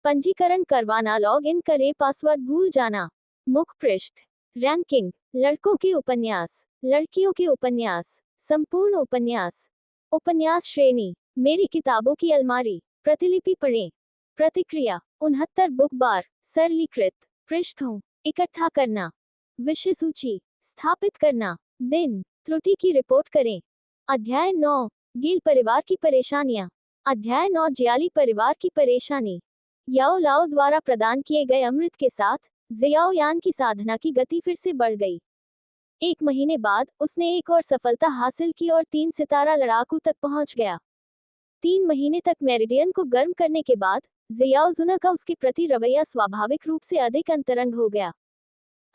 पंजीकरण करवाना, log in करें, पासवर्ड भूल जाना। मुख्य पृष्ठ। रैंकिंग। लड़कों के उपन्यास, लड़कियों के उपन्यास, संपूर्ण उपन्यास, उपन्यास श्रेणी, मेरी किताबों की अलमारी, प्रतिलिपि पढ़ें। प्रतिक्रिया। 69 बुक बार, सरलीकृत पृष्ठों, इकट्ठा करना, विषय सूची, स्थापित करना, दिन, त्रुटि की रिपोर्ट करें। अध्याय 9, गील परिवार की परेशानियां। अध्याय 9, जियाली परिवार की परेशानी। याओ लाओ द्वारा प्रदान किए गए अमृत के साथ जियाओ यान की साधना की गति फिर से बढ़ गई। 1 महीने बाद उसने एक और सफलता हासिल की और 3 सितारा लड़ाकू तक पहुंच गया। 3 महीने तक मेरिडियन को गर्म करने के बाद जियाओ जुना का उसके प्रति रवैया स्वाभाविक रूप से अधिक अंतरंग हो गया।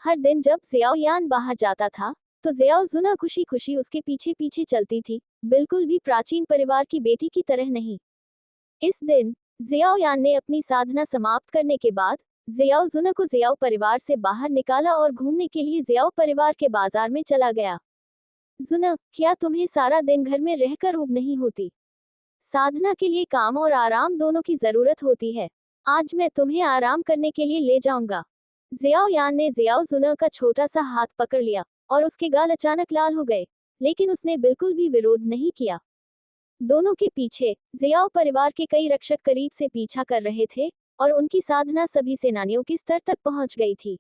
हर दिन जब जियाओ यान बाहर जाता था तो जियाओ जुना खुशी खुशी उसके पीछे पीछे चलती थी, बिल्कुल भी प्राचीन परिवार की बेटी की तरह नहीं। इस दिन जियाओ यान ने अपनी साधना समाप्त करने के बाद जियाओ जुना को जियाओ परिवार से बाहर निकाला और घूमने के लिए जियाओ परिवार के बाजार में चला गया। जुना, क्या तुम्हें सारा दिन घर में रहकर ऊब नहीं होती? साधना के लिए काम और आराम दोनों की जरूरत होती है। आज मैं तुम्हें आराम करने के लिए ले जाऊंगा। जियाओ यान ने जियाओ जुना का छोटा सा हाथ पकड़ लिया और उसके गाल अचानक लाल हो गए, लेकिन उसने बिल्कुल भी विरोध नहीं किया। दोनों के पीछे जियाओ परिवार के कई रक्षक करीब से पीछा कर रहे थे और उनकी साधना सभी सेनानियों के स्तर तक पहुंच गई थी।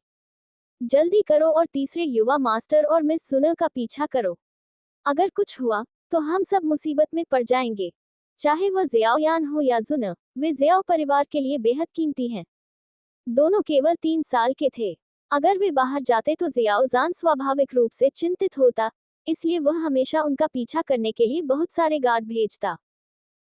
जल्दी करो और तीसरे युवा मास्टर और मिस जुना का पीछा करो। अगर कुछ हुआ तो हम सब मुसीबत में पड़ जाएंगे। चाहे वह जियाओ यान हो या जुना, वे जियाओ परिवार के लिए बेहद कीमती हैं। दोनों केवल 3 साल के थे। अगर वे बाहर जाते तो जियाओ जान स्वाभाविक रूप से चिंतित होता, इसलिए वह हमेशा उनका पीछा करने के लिए बहुत सारे गार्ड भेजता।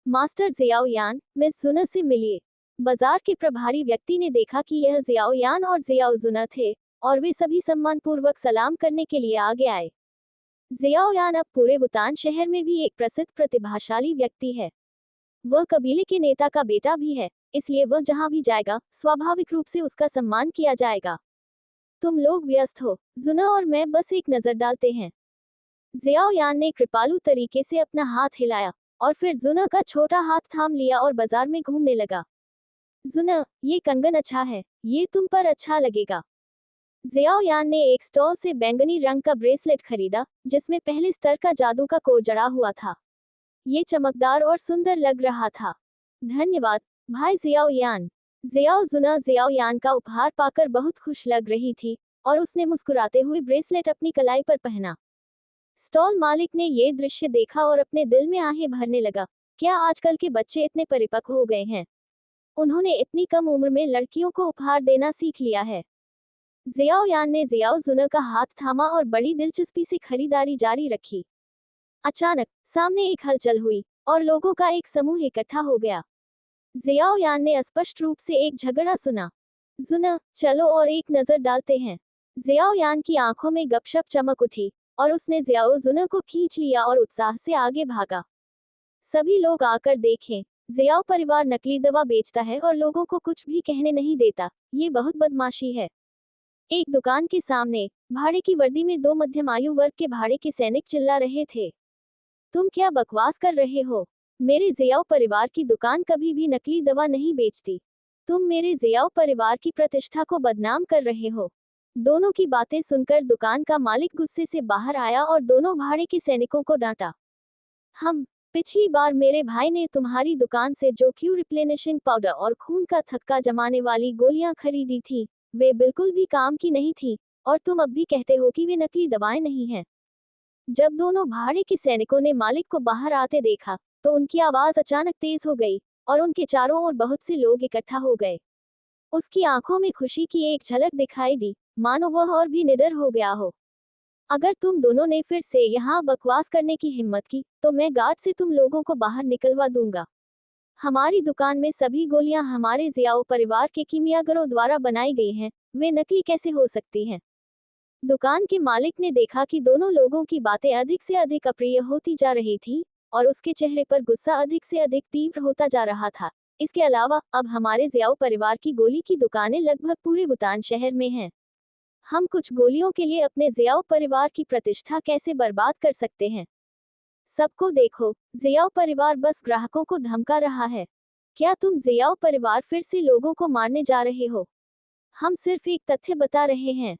मास्टर जियाओ यान, मिस जुना से मिलिए। बाजार के प्रभारी व्यक्ति ने देखा कि यह जियाओ यान और जियाओ जुना थे और वे सभी सम्मानपूर्वक सलाम करने के लिए आगे आए। जियाओ यान अब पूरे वुतान शहर में भी एक प्रसिद्ध प्रतिभाशाली व्यक्ति है। वह कबीले के नेता का बेटा भी है, इसलिए वह जहां भी जाएगा स्वाभाविक रूप से उसका सम्मान किया जाएगा। तुम लोग व्यस्त हो, जुना और मैं बस एक नजर डालते हैं। जियाओ यान ने कृपालु तरीके से अपना हाथ हिलाया और फिर जुना का छोटा हाथ थाम लिया और बाजार में घूमने लगा। जुना, ये कंगन अच्छा है, ये तुम पर अच्छा लगेगा। जियाओ यान ने एक स्टॉल से बैंगनी रंग का ब्रेसलेट खरीदा जिसमें पहले स्तर का जादू का कोर जड़ा हुआ था। ये चमकदार और सुंदर लग रहा था। धन्यवाद भाई जियाओ यान। जियाओ जुना जियाओ यान का उपहार पाकर बहुत खुश लग रही थी और उसने मुस्कुराते हुए ब्रेसलेट अपनी कलाई पर पहना। स्टॉल मालिक ने ये दृश्य देखा और अपने दिल में आहें भरने लगा। क्या आजकल के बच्चे इतने परिपक्व हो गए हैं? उन्होंने इतनी कम उम्र में लड़कियों को उपहार देना सीख लिया है। जियाओ यान ने जियाओ जुना का हाथ थामा और बड़ी दिलचस्पी से खरीदारी जारी रखी। अचानक सामने एक हलचल हुई और लोगों का एक समूह इकट्ठा हो गया। जियाओ यान ने स्पष्ट रूप से एक झगड़ा सुना। जुना, चलो और एक नजर डालते हैं। जियाओ यान की आंखों में गपशप चमक उठी और उसने जियाओ जुना को खींच लिया और उत्साह से आगे भागा। सभी लोग आकर देखें, जियाओ परिवार नकली दवा बेचता है और लोगों को कुछ भी कहने नहीं देता। ये बहुत बदमाशी है। एक दुकान के सामने भाड़े की वर्दी में 2 मध्यम आयु वर्ग के भाड़े के सैनिक चिल्ला रहे थे। तुम क्या बकवास कर रहे हो? मेरे जियाओ परिवार की दुकान कभी भी नकली दवा नहीं बेचती। तुम मेरे जियाओ परिवार की प्रतिष्ठा को बदनाम कर रहे हो। दोनों की बातें सुनकर दुकान का मालिक गुस्से से बाहर आया और दोनों भाड़े के सैनिकों को डांटा। पिछली बार मेरे भाई ने तुम्हारी दुकान से जो क्यू रिप्लेनिशिंग पाउडर और खून का थक्का जमाने वाली गोलियां खरीदी थी, वे बिल्कुल भी काम की नहीं थी और तुम अब भी कहते हो कि वे नकली दवाएं नहीं हैं। जब दोनों भाड़े के सैनिकों ने मालिक को बाहर आते देखा तो उनकी आवाज अचानक तेज हो गई और उनके चारों ओर बहुत से लोग इकट्ठा हो गए। उसकी आंखों में खुशी की एक झलक दिखाई दी, मानो वह और भी निडर हो गया हो। अगर तुम दोनों ने फिर से यहाँ बकवास करने की हिम्मत की तो मैं गार्ड से तुम लोगों को बाहर निकलवा दूंगा। हमारी दुकान में सभी गोलियां हमारे जियाओ परिवार के कीमियागरों द्वारा बनाई गई हैं, वे नकली कैसे हो सकती हैं? दुकान के मालिक ने देखा कि दोनों लोगों की बातें अधिक से अधिक अप्रिय होती जा रही थी और उसके चेहरे पर गुस्सा अधिक से अधिक तीव्र होता जा रहा था। इसके अलावा अब हमारे जियाओ परिवार की गोली की दुकानें लगभग पूरे वुतान शहर में हैं। हम कुछ गोलियों के लिए अपने जियाओ परिवार की प्रतिष्ठा कैसे बर्बाद कर सकते हैं? सबको देखो, जियाओ परिवार बस ग्राहकों को धमका रहा है। क्या तुम जियाओ परिवार फिर से लोगों को मारने जा रहे हो? हम सिर्फ एक तथ्य बता रहे हैं।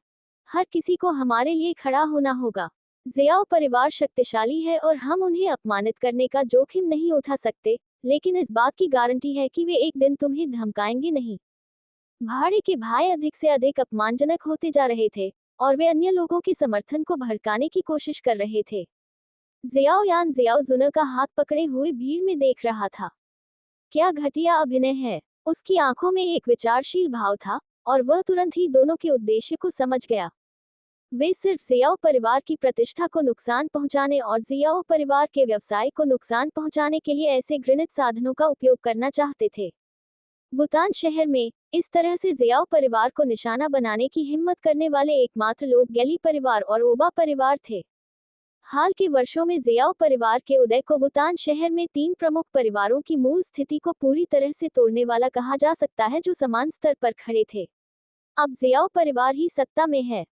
हर किसी को हमारे लिए खड़ा होना होगा। जियाओ परिवार शक्तिशाली है और हम उन्हें अपमानित करने का जोखिम नहीं उठा सकते, लेकिन इस बात की गारंटी है कि वे एक दिन तुम्हें धमकाएंगे नहीं। भाड़े के भाई अधिक से अधिक अपमानजनक होते जा रहे थे और वे अन्य लोगों के समर्थन को भड़काने की कोशिश कर रहे थे। जियाओ यान जियाओ जुन का हाथ पकड़े हुए भीड़ में देख रहा था। क्या घटिया अभिनय है। उसकी आंखों में एक विचारशील भाव था और वह तुरंत ही दोनों के उद्देश्य को समझ गया। वे सिर्फ जियाओ परिवार की प्रतिष्ठा को नुकसान पहुंचाने और जियाओ परिवार के व्यवसाय को नुकसान पहुंचाने के लिए ऐसे घृणित साधनों का उपयोग करना चाहते थे। वुतान शहर में इस तरह से जियाओ परिवार को निशाना बनाने की हिम्मत करने वाले एकमात्र लोग गैली परिवार और ओबा परिवार थे। हाल के वर्षों में जियाओ परिवार के उदय को वुतान शहर में 3 प्रमुख परिवारों की मूल स्थिति को पूरी तरह से तोड़ने वाला कहा जा सकता है, जो समान स्तर पर खड़े थे। अब जियाओ परिवार ही सत्ता में है।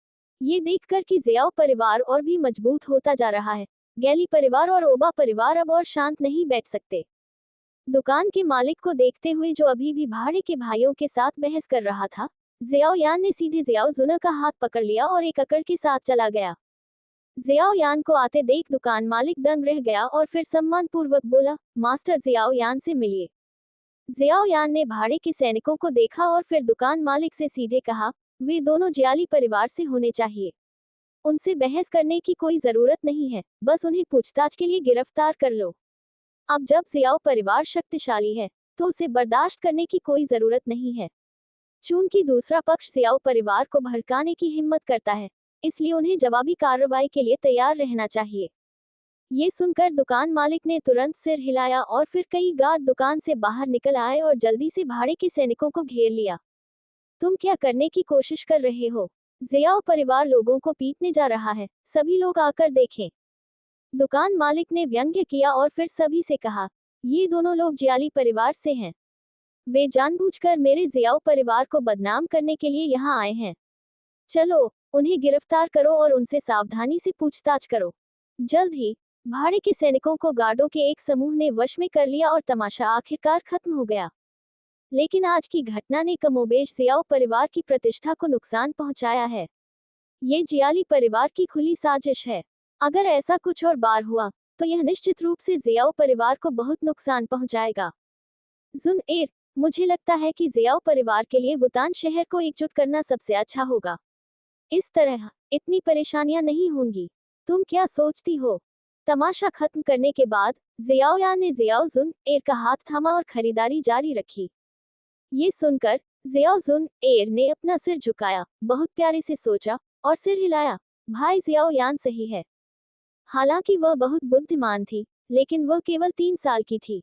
ये देखकर कि जियाओ परिवार और भी मजबूत होता जा रहा है, गैली परिवार और ओबा परिवार अब और शांत नहीं बैठ सकते। दुकान के मालिक को देखते हुए, जो अभी भी भाड़े के भाइयों के साथ बहस कर रहा था, जियाओ यान ने सीधे जियाओ जुन का हाथ पकड़ लिया और एक अकड़ के साथ चला गया। जियाओ यान को आते देख दुकान मालिक दंग रह गया और फिर सम्मानपूर्वक बोला, मास्टर जियाओ यान से मिलिए। जियाओ यान ने भाड़े के सैनिकों को देखा और फिर दुकान मालिक से सीधे कहा, वे दोनों जियाली परिवार से होने चाहिए। उनसे बहस करने की कोई जरूरत नहीं है, बस उन्हें पूछताछ के लिए गिरफ्तार कर लो। अब जब जियाओ परिवार शक्तिशाली है, तो उसे बर्दाश्त करने की कोई जरूरत नहीं है। चूंकि दूसरा पक्ष जियाओ परिवार को भड़काने की हिम्मत करता है, इसलिए उन्हें जवाबी कार्रवाई के लिए तैयार रहना चाहिए। ये सुनकर दुकान मालिक ने तुरंत सिर हिलाया और फिर कई गार्ड दुकान से बाहर निकल आए और जल्दी से भाड़े के सैनिकों को घेर लिया। तुम क्या करने की कोशिश कर रहे हो? जियाओ परिवार लोगों को पीटने जा रहा है, सभी लोग आकर देखें। दुकान मालिक ने व्यंग्य किया और फिर सभी से कहा, ये दोनों लोग जियाली परिवार से हैं। वे जानबूझकर मेरे जियाओ परिवार को बदनाम करने के लिए यहाँ आए हैं। चलो, उन्हें गिरफ्तार करो और उनसे सावधानी से पूछताछ करो। जल्द ही भाड़े के सैनिकों को गार्डों के एक समूह ने वश में कर लिया और तमाशा आखिरकार खत्म हो गया। लेकिन आज की घटना ने कमोबेश जियाओ परिवार की प्रतिष्ठा को नुकसान पहुंचाया है। ये जियाली परिवार की खुली साजिश है। अगर ऐसा कुछ और बार हुआ, तो यह निश्चित रूप से जियाओ परिवार को बहुत नुकसान पहुंचाएगा। जुन एर, मुझे लगता है कि जियाओ परिवार के लिए वुतान शहर को एकजुट करना सबसे अच्छा होगा। इस तरह इतनी परेशानियां नहीं होंगी। तुम क्या सोचती हो? तमाशा खत्म करने के बाद जियाओ यान ने जियाओ जुन एर का हाथ थामा और खरीदारी जारी रखी। ये सुनकर जियाओ जुन एर ने अपना सिर झुकाया, बहुत प्यारे से सोचा और सिर हिलाया। भाई जियाओ यान सही है। हालांकि वह बहुत बुद्धिमान थी, लेकिन वह केवल 3 साल की थी।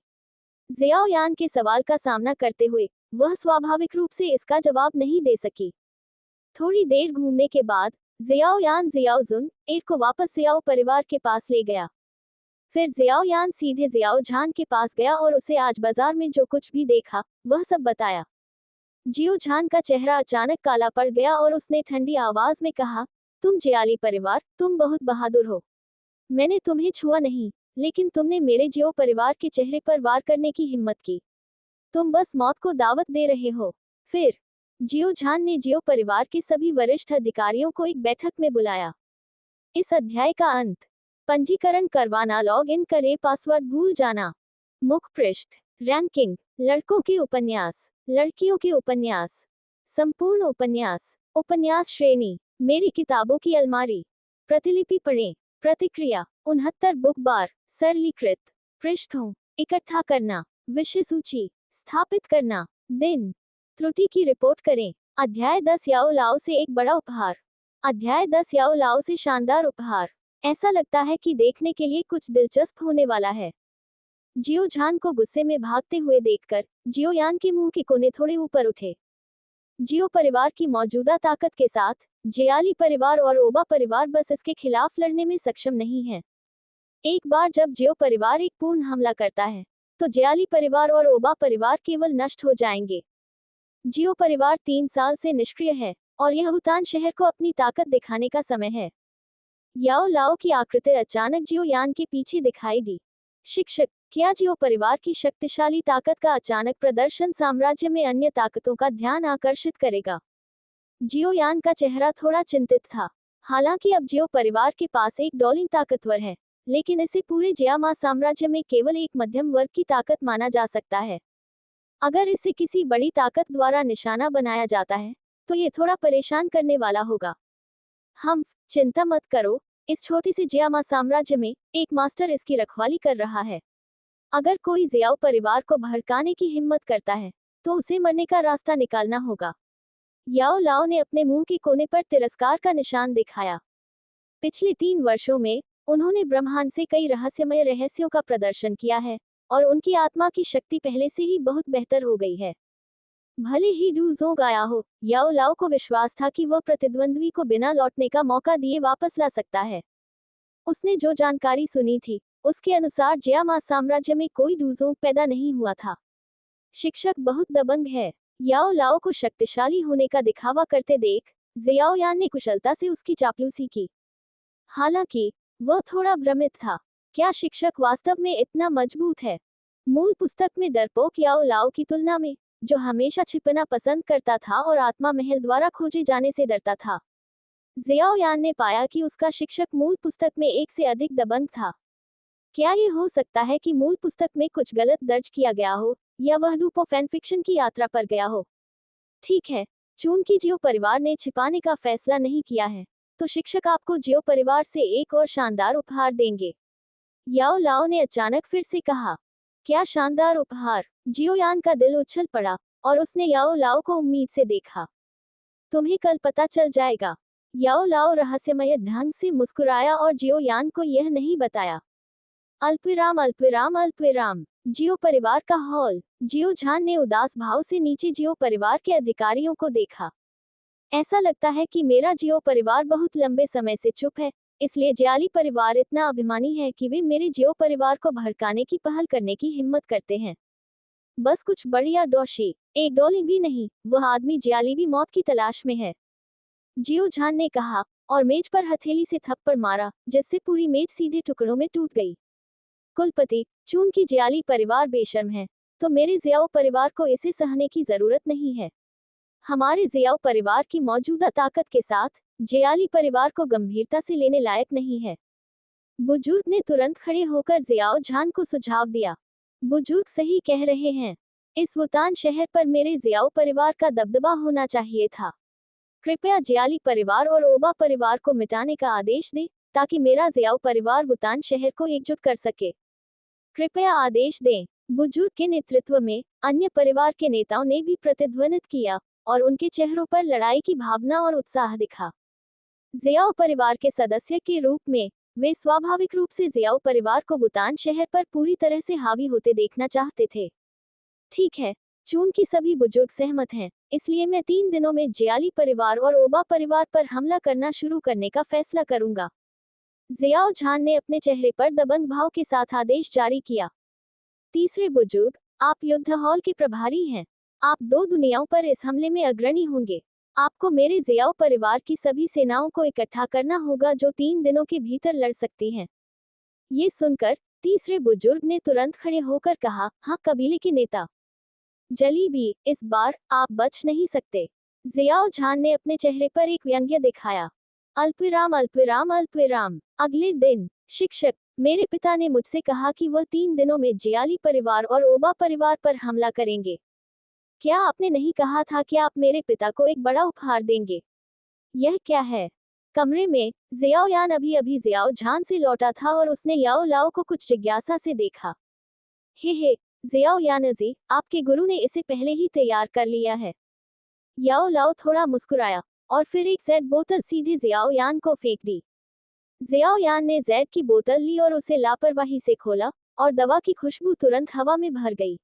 जियाओ यान के सवाल का सामना करते हुए वह स्वाभाविक रूप से इसका जवाब नहीं दे सकी। थोड़ी देर घूमने के बाद जियाओ यान जियाओ जुन एर को वापस जियाओ परिवार के पास ले गया। फिर जियाओ यान सीधे जियाओ झान के पास गया और उसे आज बाजार में जो कुछ भी देखा, वह सब बताया। जियो झान का चेहरा अचानक काला पड़ गया और उसने ठंडी आवाज में कहा, तुम जियाली परिवार, तुम बहुत बहादुर हो। मैंने तुम्हें छुआ नहीं, लेकिन तुमने मेरे जियो परिवार के चेहरे पर वार करने की हिम्मत की। तुम बस मौत को दावत दे रहे हो। फिर जियो झान ने जियो परिवार के सभी वरिष्ठ अधिकारियों को एक बैठक में बुलाया। इस अध्याय का अंत। पंजीकरण करवाना, लॉग इन करें, पासवर्ड भूल जाना। मुख्य पृष्ठ। रैंकिंग। लड़कों के उपन्यास, लड़कियों के उपन्यास, संपूर्ण उपन्यास, उपन्यास श्रेणी, मेरी किताबों की अलमारी। प्रतिलिपि पढ़ें। प्रतिक्रिया। 69 बुक बार। सरलीकृत। पृष्ठों। इकट्ठा करना। विषय सूची। स्थापित करना। दिन। त्रुटि की रिपोर्ट करें। अध्याय 10 याओ लाओ से एक बड़ा उपहार। अध्याय 10 याओ लाओ से शानदार उपहार। ऐसा लगता है कि देखने के लिए कुछ दिलचस्प होने वाला है। जियो झान को गुस्से में भागते हुए देखकर जियो यान के मुंह के कोने थोड़े ऊपर उठे। जियो परिवार की मौजूदा ताकत के साथ जियाली परिवार और ओबा परिवार बस इसके खिलाफ लड़ने में सक्षम नहीं है। एक बार जब जियो परिवार एक पूर्ण हमला करता है, तो जियाली परिवार और ओबा परिवार केवल नष्ट हो जाएंगे। जियो परिवार 3 साल से निष्क्रिय है और यह वुतान शहर को अपनी ताकत दिखाने का समय है। याओ लाओ की आकृति अचानक जियो यान के पीछे दिखाई दी। शिक्षक, क्या जियो परिवार की शक्तिशाली ताकत का अचानक प्रदर्शन साम्राज्य में अन्य ताकतों का ध्यान आकर्षित करेगा? जियो यान का चेहरा थोड़ा चिंतित था। हालांकि अब जियो परिवार के पास एक डॉलिंग ताकतवर है, लेकिन इसे पूरे जियामा साम्राज्य में केवल एक मध्यम वर्ग की ताकत माना जा सकता है। अगर इसे किसी बड़ी ताकत द्वारा निशाना बनाया जाता है, तो ये थोड़ा परेशान करने वाला होगा। हम चिंता मत करो, इस छोटे से जियामा साम्राज्य में एक मास्टर इसकी रखवाली कर रहा है। अगर कोई जियाओ परिवार को भड़काने की हिम्मत करता है, तो उसे मरने का रास्ता निकालना होगा। याओ लाओ ने अपने मुंह के कोने पर तिरस्कार का निशान दिखाया। पिछले 3 वर्षों में उन्होंने ब्रह्मांड से कई रहस्यमय रहस्यों का प्रदर्शन किया है, और उनकी आत्मा की शक्ति पहले से ही बहुत बेहतर हो गई है। भले ही डू जोंग आया हो, याओ लाओ को विश्वास था कि वह प्रतिद्वंद्वी को बिना लौटने का मौका दिए वापस ला सकता है। उसने जो जानकारी सुनी थी, उसके अनुसार जियामा साम्राज्य में कोई डूजोंग पैदा नहीं हुआ था। शिक्षक बहुत दबंग है। याओ लाओ को शक्तिशाली होने का दिखावा करते देख जियाओ यान ने कुशलता से उसकी चापलूसी की। हालांकि वह थोड़ा भ्रमित था। क्या शिक्षक वास्तव में इतना मजबूत है? मूल पुस्तक में डरपोक याओ लाओ की तुलना में, जो हमेशा छिपना पसंद करता था और आत्मा महल द्वारा खोजे जाने से डरता था, जियाओ यान ने पाया कि उसका शिक्षक मूल पुस्तक में एक से अधिक दबंग था। क्या ये हो सकता है कि मूल पुस्तक में कुछ गलत दर्ज किया गया हो, या वह डूपो फैन फिक्शन की यात्रा पर गया हो? ठीक है, चूंकि जियो परिवार ने छिपाने का फैसला नहीं किया है, तो शिक्षक आपको जियो परिवार से एक और शानदार उपहार देंगे। याओ लाओ ने अचानक फिर से कहा। क्या शानदार उपहार? जियो यान का दिल उछल पड़ा, और उसने याओ लाओ को उम्मीद से देखा। तुम्हें कल पता चल जाएगा। याओ लाओ रहस्यमय ढंग से मुस्कुराया और जियो यान को यह नहीं बताया। अल्पविराम अल्पविराम अल्पविराम। जियो परिवार का हॉल। जियो झान ने उदास भाव से नीचे जियो परिवार के अधिकारियों को देखा। ऐसा लगता है कि मेरा जियो परिवार बहुत लंबे समय से चुप है, इसलिए जियाली परिवार इतना अभिमानी है कि वे मेरे जियो परिवार को भड़काने की पहल करने की हिम्मत करते हैं। बस कुछ बढ़िया डोशी, एक डॉलिंग भी नहीं, वह आदमी जियाली भी मौत की तलाश में है, जियो झान ने कहा, और मेज पर हथेली से थप्पड़ मारा, जिससे पूरी मेज सीधे टुकड़ों में टूट गई। कुलपति, चूंकि जियाली परिवार बेशर्म है, तो मेरे जियाओ परिवार को इसे सहने की जरूरत नहीं है। हमारे जियाओ परिवार की मौजूदा ताकत के साथ जियाली परिवार को गंभीरता से लेने लायक नहीं है। बुजुर्ग ने तुरंत खड़े होकर जियाओ झान को सुझाव दिया। बुजुर्ग सही कह रहे हैं। इस वुतान शहर पर मेरे जियाओ परिवार का दबदबा होना चाहिए था। कृपया जियाली परिवार और ओबा परिवार को मिटाने का आदेश दें, ताकि मेरा जियाओ परिवार वुतान शहर को एकजुट कर सके। कृपया आदेश दें। बुजुर्ग के नेतृत्व में अन्य परिवार के नेताओं ने भी प्रतिध्वनित किया, और उनके चेहरों पर लड़ाई की भावना और उत्साह दिखा। जियाओ परिवार के सदस्य के रूप में वे स्वाभाविक रूप से जियाओ परिवार को वुतान शहर पर पूरी तरह से हावी होते देखना चाहते थे। ठीक है, चूंकि सभी बुजुर्ग सहमत हैं, इसलिए मैं 3 दिनों में जियाली परिवार और ओबा परिवार पर हमला करना शुरू करने का फैसला करूंगा। जियाओ झान ने अपने चेहरे पर दबंग भाव के साथ आदेश जारी किया। तीसरे बुजुर्ग, आप युद्ध हॉल के प्रभारी हैं। आप 2 दुनियाओं पर इस हमले में अग्रणी होंगे। आपको मेरे जियाओ परिवार की सभी सेनाओं को इकट्ठा करना होगा जो 3 दिनों के भीतर लड़ सकती हैं। ये सुनकर तीसरे बुजुर्ग ने तुरंत खड़े होकर कहा, हाँ कबीले के नेता जलीबी, इस बार आप बच नहीं सकते। जियाओ झान ने अपने चेहरे पर एक व्यंग्य दिखाया। अल्पविराम अल्पविराम अल्पविराम। अगले दिन, शिक्षक, मेरे पिता ने मुझसे कहा कि वह 3 दिनों में जियाली परिवार और ओबा परिवार पर हमला करेंगे। क्या आपने नहीं कहा था कि आप मेरे पिता को एक बड़ा उपहार देंगे? यह क्या है? कमरे में जियाओ यान अभी जियाओ झान से लौटा था और उसने याओ लाओ को कुछ जिज्ञासा से देखा। हे जियाओ यानजी, आपके गुरु ने इसे पहले ही तैयार कर लिया है। याओ लाओ थोड़ा मुस्कुराया, और फिर एक जैड बोतल सीधे जियाओ यान को फेंक दी। जियाओ यान ने जैड की बोतल ली और उसे लापरवाही से खोला, और दवा की खुशबू तुरंत हवा में भर गई।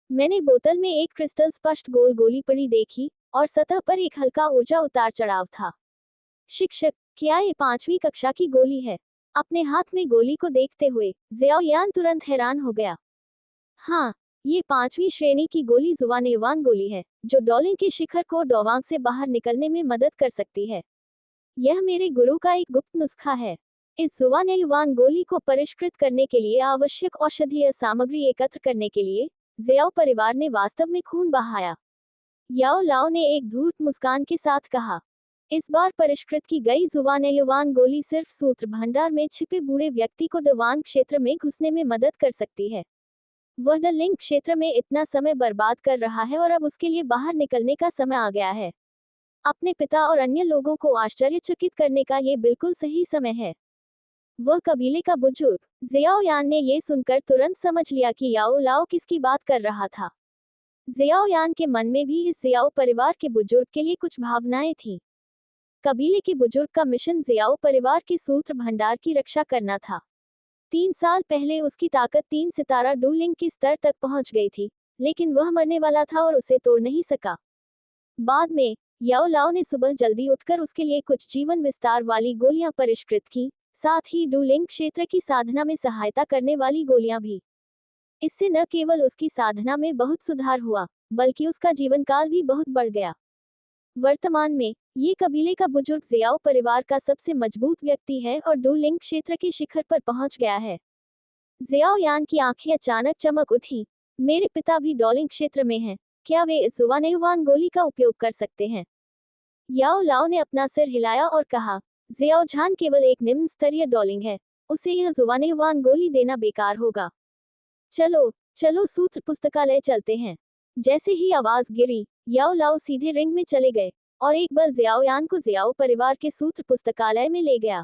मैंने बोतल में एक क्रिस्टल स्पष्ट गोल गोली पड़ी देखी, और सतह पर एक हल्का ऊर्जा उतार चढ़ाव था। शिक्षक, क्या ये 5वीं कक्षा की गोली है? अपने हाथ में गोली को देखते हुए जियाओ यान तुरंत हैरान हो गया। हाँ, ये 5वीं श्रेणी की गोली जुवानेवान गोली है, जो डॉलिंग के शिखर को डोवांग से बाहर निकलने में मदद कर सकती है। यह मेरे गुरु का एक गुप्त नुस्खा है। इस जुबान युवान गोली को परिष्कृत करने के लिए आवश्यक औषधीय सामग्री एकत्र करने के लिए जियाओ परिवार ने वास्तव में खून बहाया। याओ लाओ ने एक धूर्त मुस्कान के साथ कहा। इस बार परिष्कृत की गई जुबान युवान गोली सिर्फ सूत्र भंडार में छिपे बूढ़े व्यक्ति को डवान क्षेत्र में घुसने में मदद कर सकती है। वह द लिंक क्षेत्र में इतना समय बर्बाद कर रहा है और अब उसके लिए बाहर निकलने का समय आ गया है। अपने पिता और अन्य लोगों को आश्चर्यचकित करने का ये बिल्कुल सही समय है। वह कबीले का बुजुर्ग जियाओ यान ने यह सुनकर तुरंत समझ लिया कि याओ लाओ किसकी बात कर रहा था। जियाओ यान के मन में भी इस जियाओ परिवार के बुजुर्ग के लिए कुछ भावनाएं थीं। कबीले के बुजुर्ग का मिशन जियाओ परिवार के सूत्र भंडार की रक्षा करना था। 3 साल पहले उसकी ताकत 3 सितारा डूलिंग के स्तर तक पहुंच गई थी, लेकिन वह मरने वाला था और उसे तोड़ नहीं सका। बाद में याओ लाओ ने सुबह जल्दी उठकर उसके लिए कुछ जीवन विस्तार वाली गोलियां परिष्कृत की, साथ ही डूलिंग क्षेत्र की साधना में सहायता करने वाली गोलियां भी। इससे न केवल उसकी साधना में बहुत सुधार हुआ, बल्कि उसका जीवन काल भी बहुत बढ़ गया। वर्तमान में ये कबीले का बुजुर्ग जियाओ परिवार का सबसे मजबूत व्यक्ति है और डूलिंग क्षेत्र के शिखर पर पहुंच गया है। जियाओ यान की आंखें अचानक चमक उठी। मेरे पिता भी डॉलिंग क्षेत्र में हैं, क्या वे इस जुबान गोली का उपयोग कर सकते हैं? याओ लाओ ने अपना सिर हिलाया और कहा, जियाओ झान केवल एक निम्न स्तरीय डॉलिंग है, उसे यह जुबान गोली देना बेकार होगा। चलो चलो सूत्र पुस्तकालय चलते हैं। जैसे ही आवाज गिरी, याओ लाओ सीधे रिंग में चले गए और एक बार जियाओ यान को जियाओ परिवार के सूत्र पुस्तकालय में ले गया।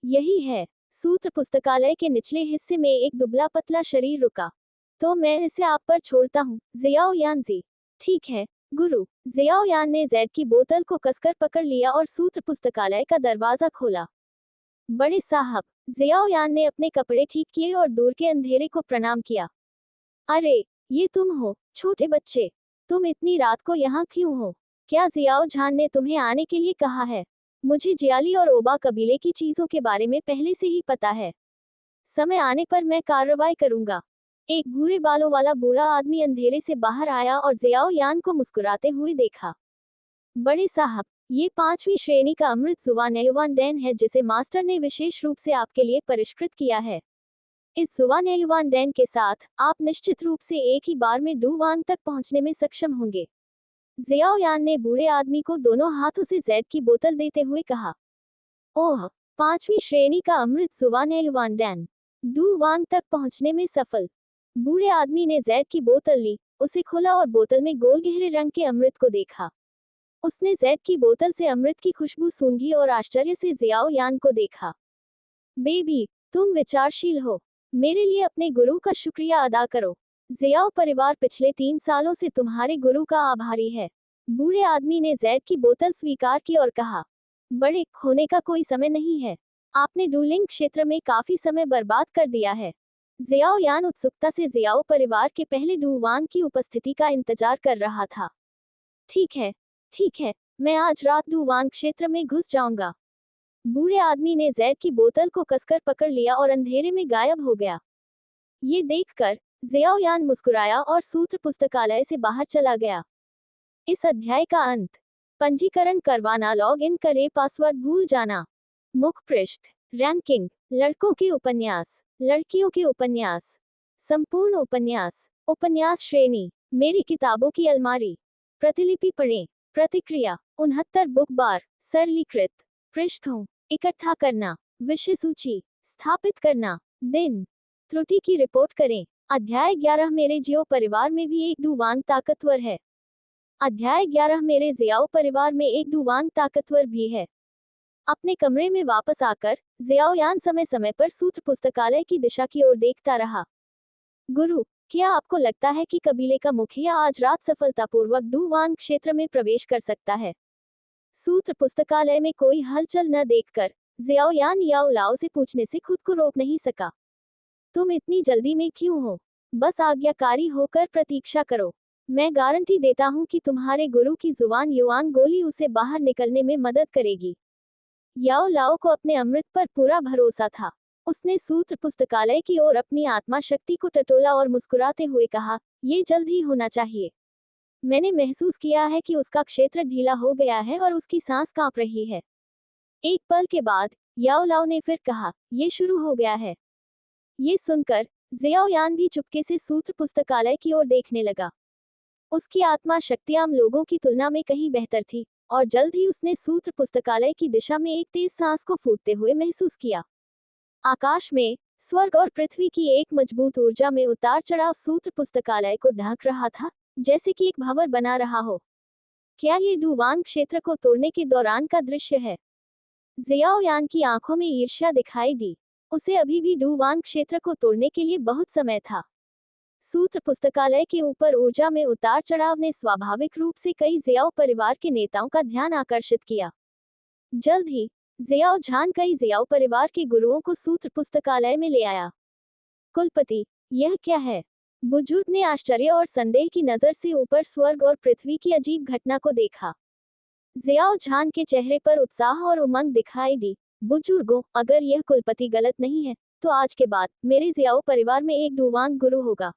यही है। सूत्र पुस्तकालय के निचले हिस्से में एक दुबला पतला शरीर रुका। तो मैं इसे आप पर छोड़ता हूँ, जियाओ यान जी। ठीक है गुरु। जियाओ यान ने जैद की बोतल को कसकर पकड़ लिया और सूत्र पुस्तकालय का दरवाजा खोला। बड़े साहब, जियाओ यान ने अपने कपड़े ठीक किए और दूर के अंधेरे को प्रणाम किया। अरे, ये तुम हो, छोटे बच्चे। तुम इतनी रात को यहाँ क्यों हो? क्या जियाओ झान ने तुम्हें आने के लिए कहा है? मुझे जियाली और ओबा कबीले की चीजों के बारे में पहले से ही पता है। समय आने पर मैं कार्रवाई करूंगा। एक भूरे बालों वाला बूढ़ा आदमी अंधेरे से बाहर आया और जियाओ यान को मुस्कुराते हुए देखा। बड़े साहब, ये 5वीं श्रेणी का अमृत जुबान युवान डैन है जिसे मास्टर ने विशेष रूप से आपके लिए परिष्कृत किया है। इस जुबान युवान डैन के साथ आप निश्चित रूप से एक ही बार में डूवांग तक पहुंचने में सक्षम होंगे। जियाओ यान ने बूढ़े आदमी को दोनों हाथों से जैद की बोतल देते हुए कहा। ओह, 5वीं श्रेणी का अमृत जुबान युवान डैन, डूवांग तक पहुंचने में सफल। बूढ़े आदमी ने जैद की बोतल ली, उसे खोला और बोतल में गोल गहरे रंग के अमृत को देखा। उसने जैद की बोतल से अमृत की खुशबू सूंघी और आश्चर्य से जियाओ यान को देखा। बेबी, तुम विचारशील हो। मेरे लिए अपने गुरु का शुक्रिया अदा करो। जियाओ परिवार पिछले 3 सालों से तुम्हारे गुरु का आभारी है। बूढ़े आदमी ने जैद की बोतल स्वीकार की और कहा, बड़े खोने का कोई समय नहीं है। आपने डूलिंग क्षेत्र में काफी समय बर्बाद कर दिया है। जियाओ यान उत्सुकता से जियाओ परिवार के पहले डूवान की उपस्थिति का इंतजार कर रहा था। ठीक है, मैं आज रात डूवान क्षेत्र में घुस जाऊंगा। बूढ़े आदमी ने जैद की बोतल को कसकर पकड़ लिया और अंधेरे में गायब हो गया। ये देखकर जियाओ यान मुस्कुराया और सूत्र पुस्तकालय से बाहर चला गया। इस अध्याय का अंत। पंजीकरण करवाना, लॉग इन करें, पासवर्ड भूल जाना। मुख पृष्ठ। रैंकिंग। लड़कों के उपन्यास, लड़कियों के उपन्यास, संपूर्ण उपन्यास, उपन्यास श्रेणी, मेरी किताबों की अलमारी, प्रतिलिपि पढ़ें। प्रतिक्रिया। 69 बुक बार, सरलीकृत पृष्ठों, इकट्ठा करना, विषय सूची स्थापित करना, दिन, त्रुटि की रिपोर्ट करें। अध्याय 11 मेरे जियो परिवार में भी एक डूवांग ताकतवर है। अध्याय 11 मेरे जियाओ परिवार में एक डूवांग ताकतवर भी है। अपने कमरे में वापस आकर जियाओ यान समय समय पर सूत्र पुस्तकालय की दिशा की ओर देखता रहा। गुरु, क्या आपको लगता है कि कबीले का मुखिया आज रात सफलतापूर्वक डूवांग क्षेत्र में प्रवेश कर सकता है? सूत्र पुस्तकालय में कोई हलचल न देखकर जियाओ यान याओ लाओ से पूछने से खुद को रोक नहीं सका। तुम इतनी जल्दी में क्यों हो? बस आज्ञाकारी होकर प्रतीक्षा करो। मैं गारंटी देता हूँ कि तुम्हारे गुरु की जुबान युवान गोली उसे बाहर निकलने में मदद करेगी। याओ लाओ को अपने अमृत पर पूरा भरोसा था। उसने सूत्र पुस्तकालय की ओर अपनी आत्मा शक्ति को टटोला और मुस्कुराते हुए कहा, ये जल्द ही होना चाहिए। मैंने महसूस किया है कि उसका क्षेत्र ढीला हो गया है और उसकी सांस कांप रही है। एक पल के बाद याओ लाओ ने फिर कहा, ये शुरू हो गया है। ये सुनकर जियाओ यान भी चुपके से सूत्र पुस्तकालय की ओर देखने लगा। उसकी आत्मा शक्ति आम लोगों की तुलना में कहीं बेहतर थी, और जल्द ही उसने सूत्र पुस्तकालय की दिशा में एक तेज सांस को फूंकते हुए महसूस किया। आकाश में स्वर्ग और पृथ्वी की एक मजबूत ऊर्जा में उतार चढ़ाव सूत्र पुस्तकालय को ढक रहा था, जैसे कि एक भंवर बना रहा हो। क्या ये डुवांग क्षेत्र को तोड़ने के दौरान का दृश्य है? जियाओ यान की आंखों में ईर्ष्या दिखाई दी। उसे अभी भी डुवांग क्षेत्र को तोड़ने के लिए बहुत समय था। सूत्र पुस्तकालय के ऊपर ऊर्जा में उतार चढ़ाव ने स्वाभाविक रूप से कई जियाओ परिवार के नेताओं का ध्यान आकर्षित किया। जल्द ही जियाओ झान कई जियाओ परिवार के गुरुओं को सूत्र पुस्तकालय में ले आया। कुलपति, यह क्या है? बुजुर्ग ने आश्चर्य और संदेह की नजर से ऊपर स्वर्ग और पृथ्वी की अजीब घटना को देखा। जियाओ झान के चेहरे पर उत्साह और उमंग दिखाई दी। बुजुर्गों, अगर यह कुलपति गलत नहीं है, तो आज के बाद मेरे जियाओ परिवार में एक डुवांग गुरु होगा।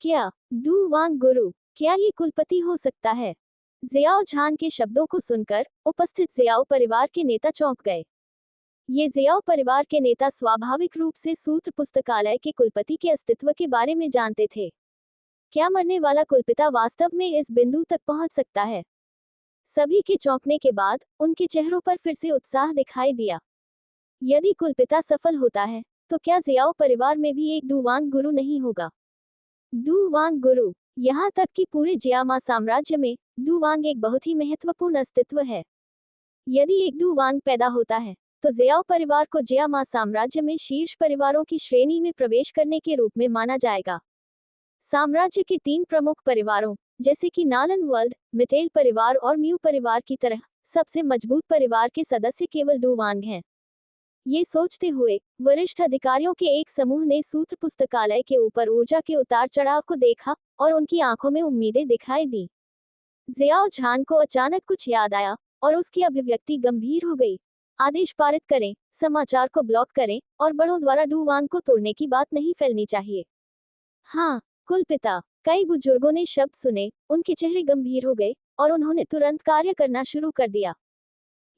क्या डुवांग गुरु? क्या ये कुलपति हो सकता है? जियाओ झान के शब्दों को सुनकर उपस्थित जियाओ परिवार के नेता चौंक गए। ये जियाओ परिवार के नेता स्वाभाविक रूप से सूत्र पुस्तकालय के कुलपति के अस्तित्व के बारे में जानते थे। क्या मरने वाला कुलपिता वास्तव में इस बिंदु तक पहुंच सकता है? सभी के चौंकने के बाद उनके चेहरों पर फिर से उत्साह दिखाई दिया। यदि कुलपिता सफल होता है, तो क्या जियाओ परिवार में भी एक डुवांग गुरु नहीं होगा? डुवांग गुरु, यहाँ तक कि पूरे जियामा साम्राज्य में डुवांग एक बहुत ही महत्वपूर्ण अस्तित्व है। यदि एक डुवांग पैदा होता है, तो जियाओ परिवार को जियामा साम्राज्य में शीर्ष परिवारों की श्रेणी में प्रवेश करने के रूप में माना जाएगा। साम्राज्य के 3 प्रमुख परिवारों, जैसे कि नालन वर्ल्ड, मिटेल परिवार और म्यू परिवार की तरह, सबसे मजबूत परिवार के सदस्य केवल डुवांग हैं। ये सोचते हुए वरिष्ठ अधिकारियों के एक समूह ने सूत्र पुस्तकालय के ऊपर ऊर्जा के उतार चढ़ाव को देखा और उनकी आंखों में उम्मीदें दिखाई दी। जियाओ झान को अचानक कुछ याद आया और उसकी अभिव्यक्ति गंभीर हो गई। आदेश पारित करें, समाचार को ब्लॉक करें और बड़ों द्वारा डुवांग को तोड़ने की बात नहीं फैलनी चाहिए। हाँ, कुलपिता, कई बुजुर्गों ने शब्द सुने, उनके चेहरे गंभीर हो गए और उन्होंने तुरंत कार्य करना शुरू कर दिया।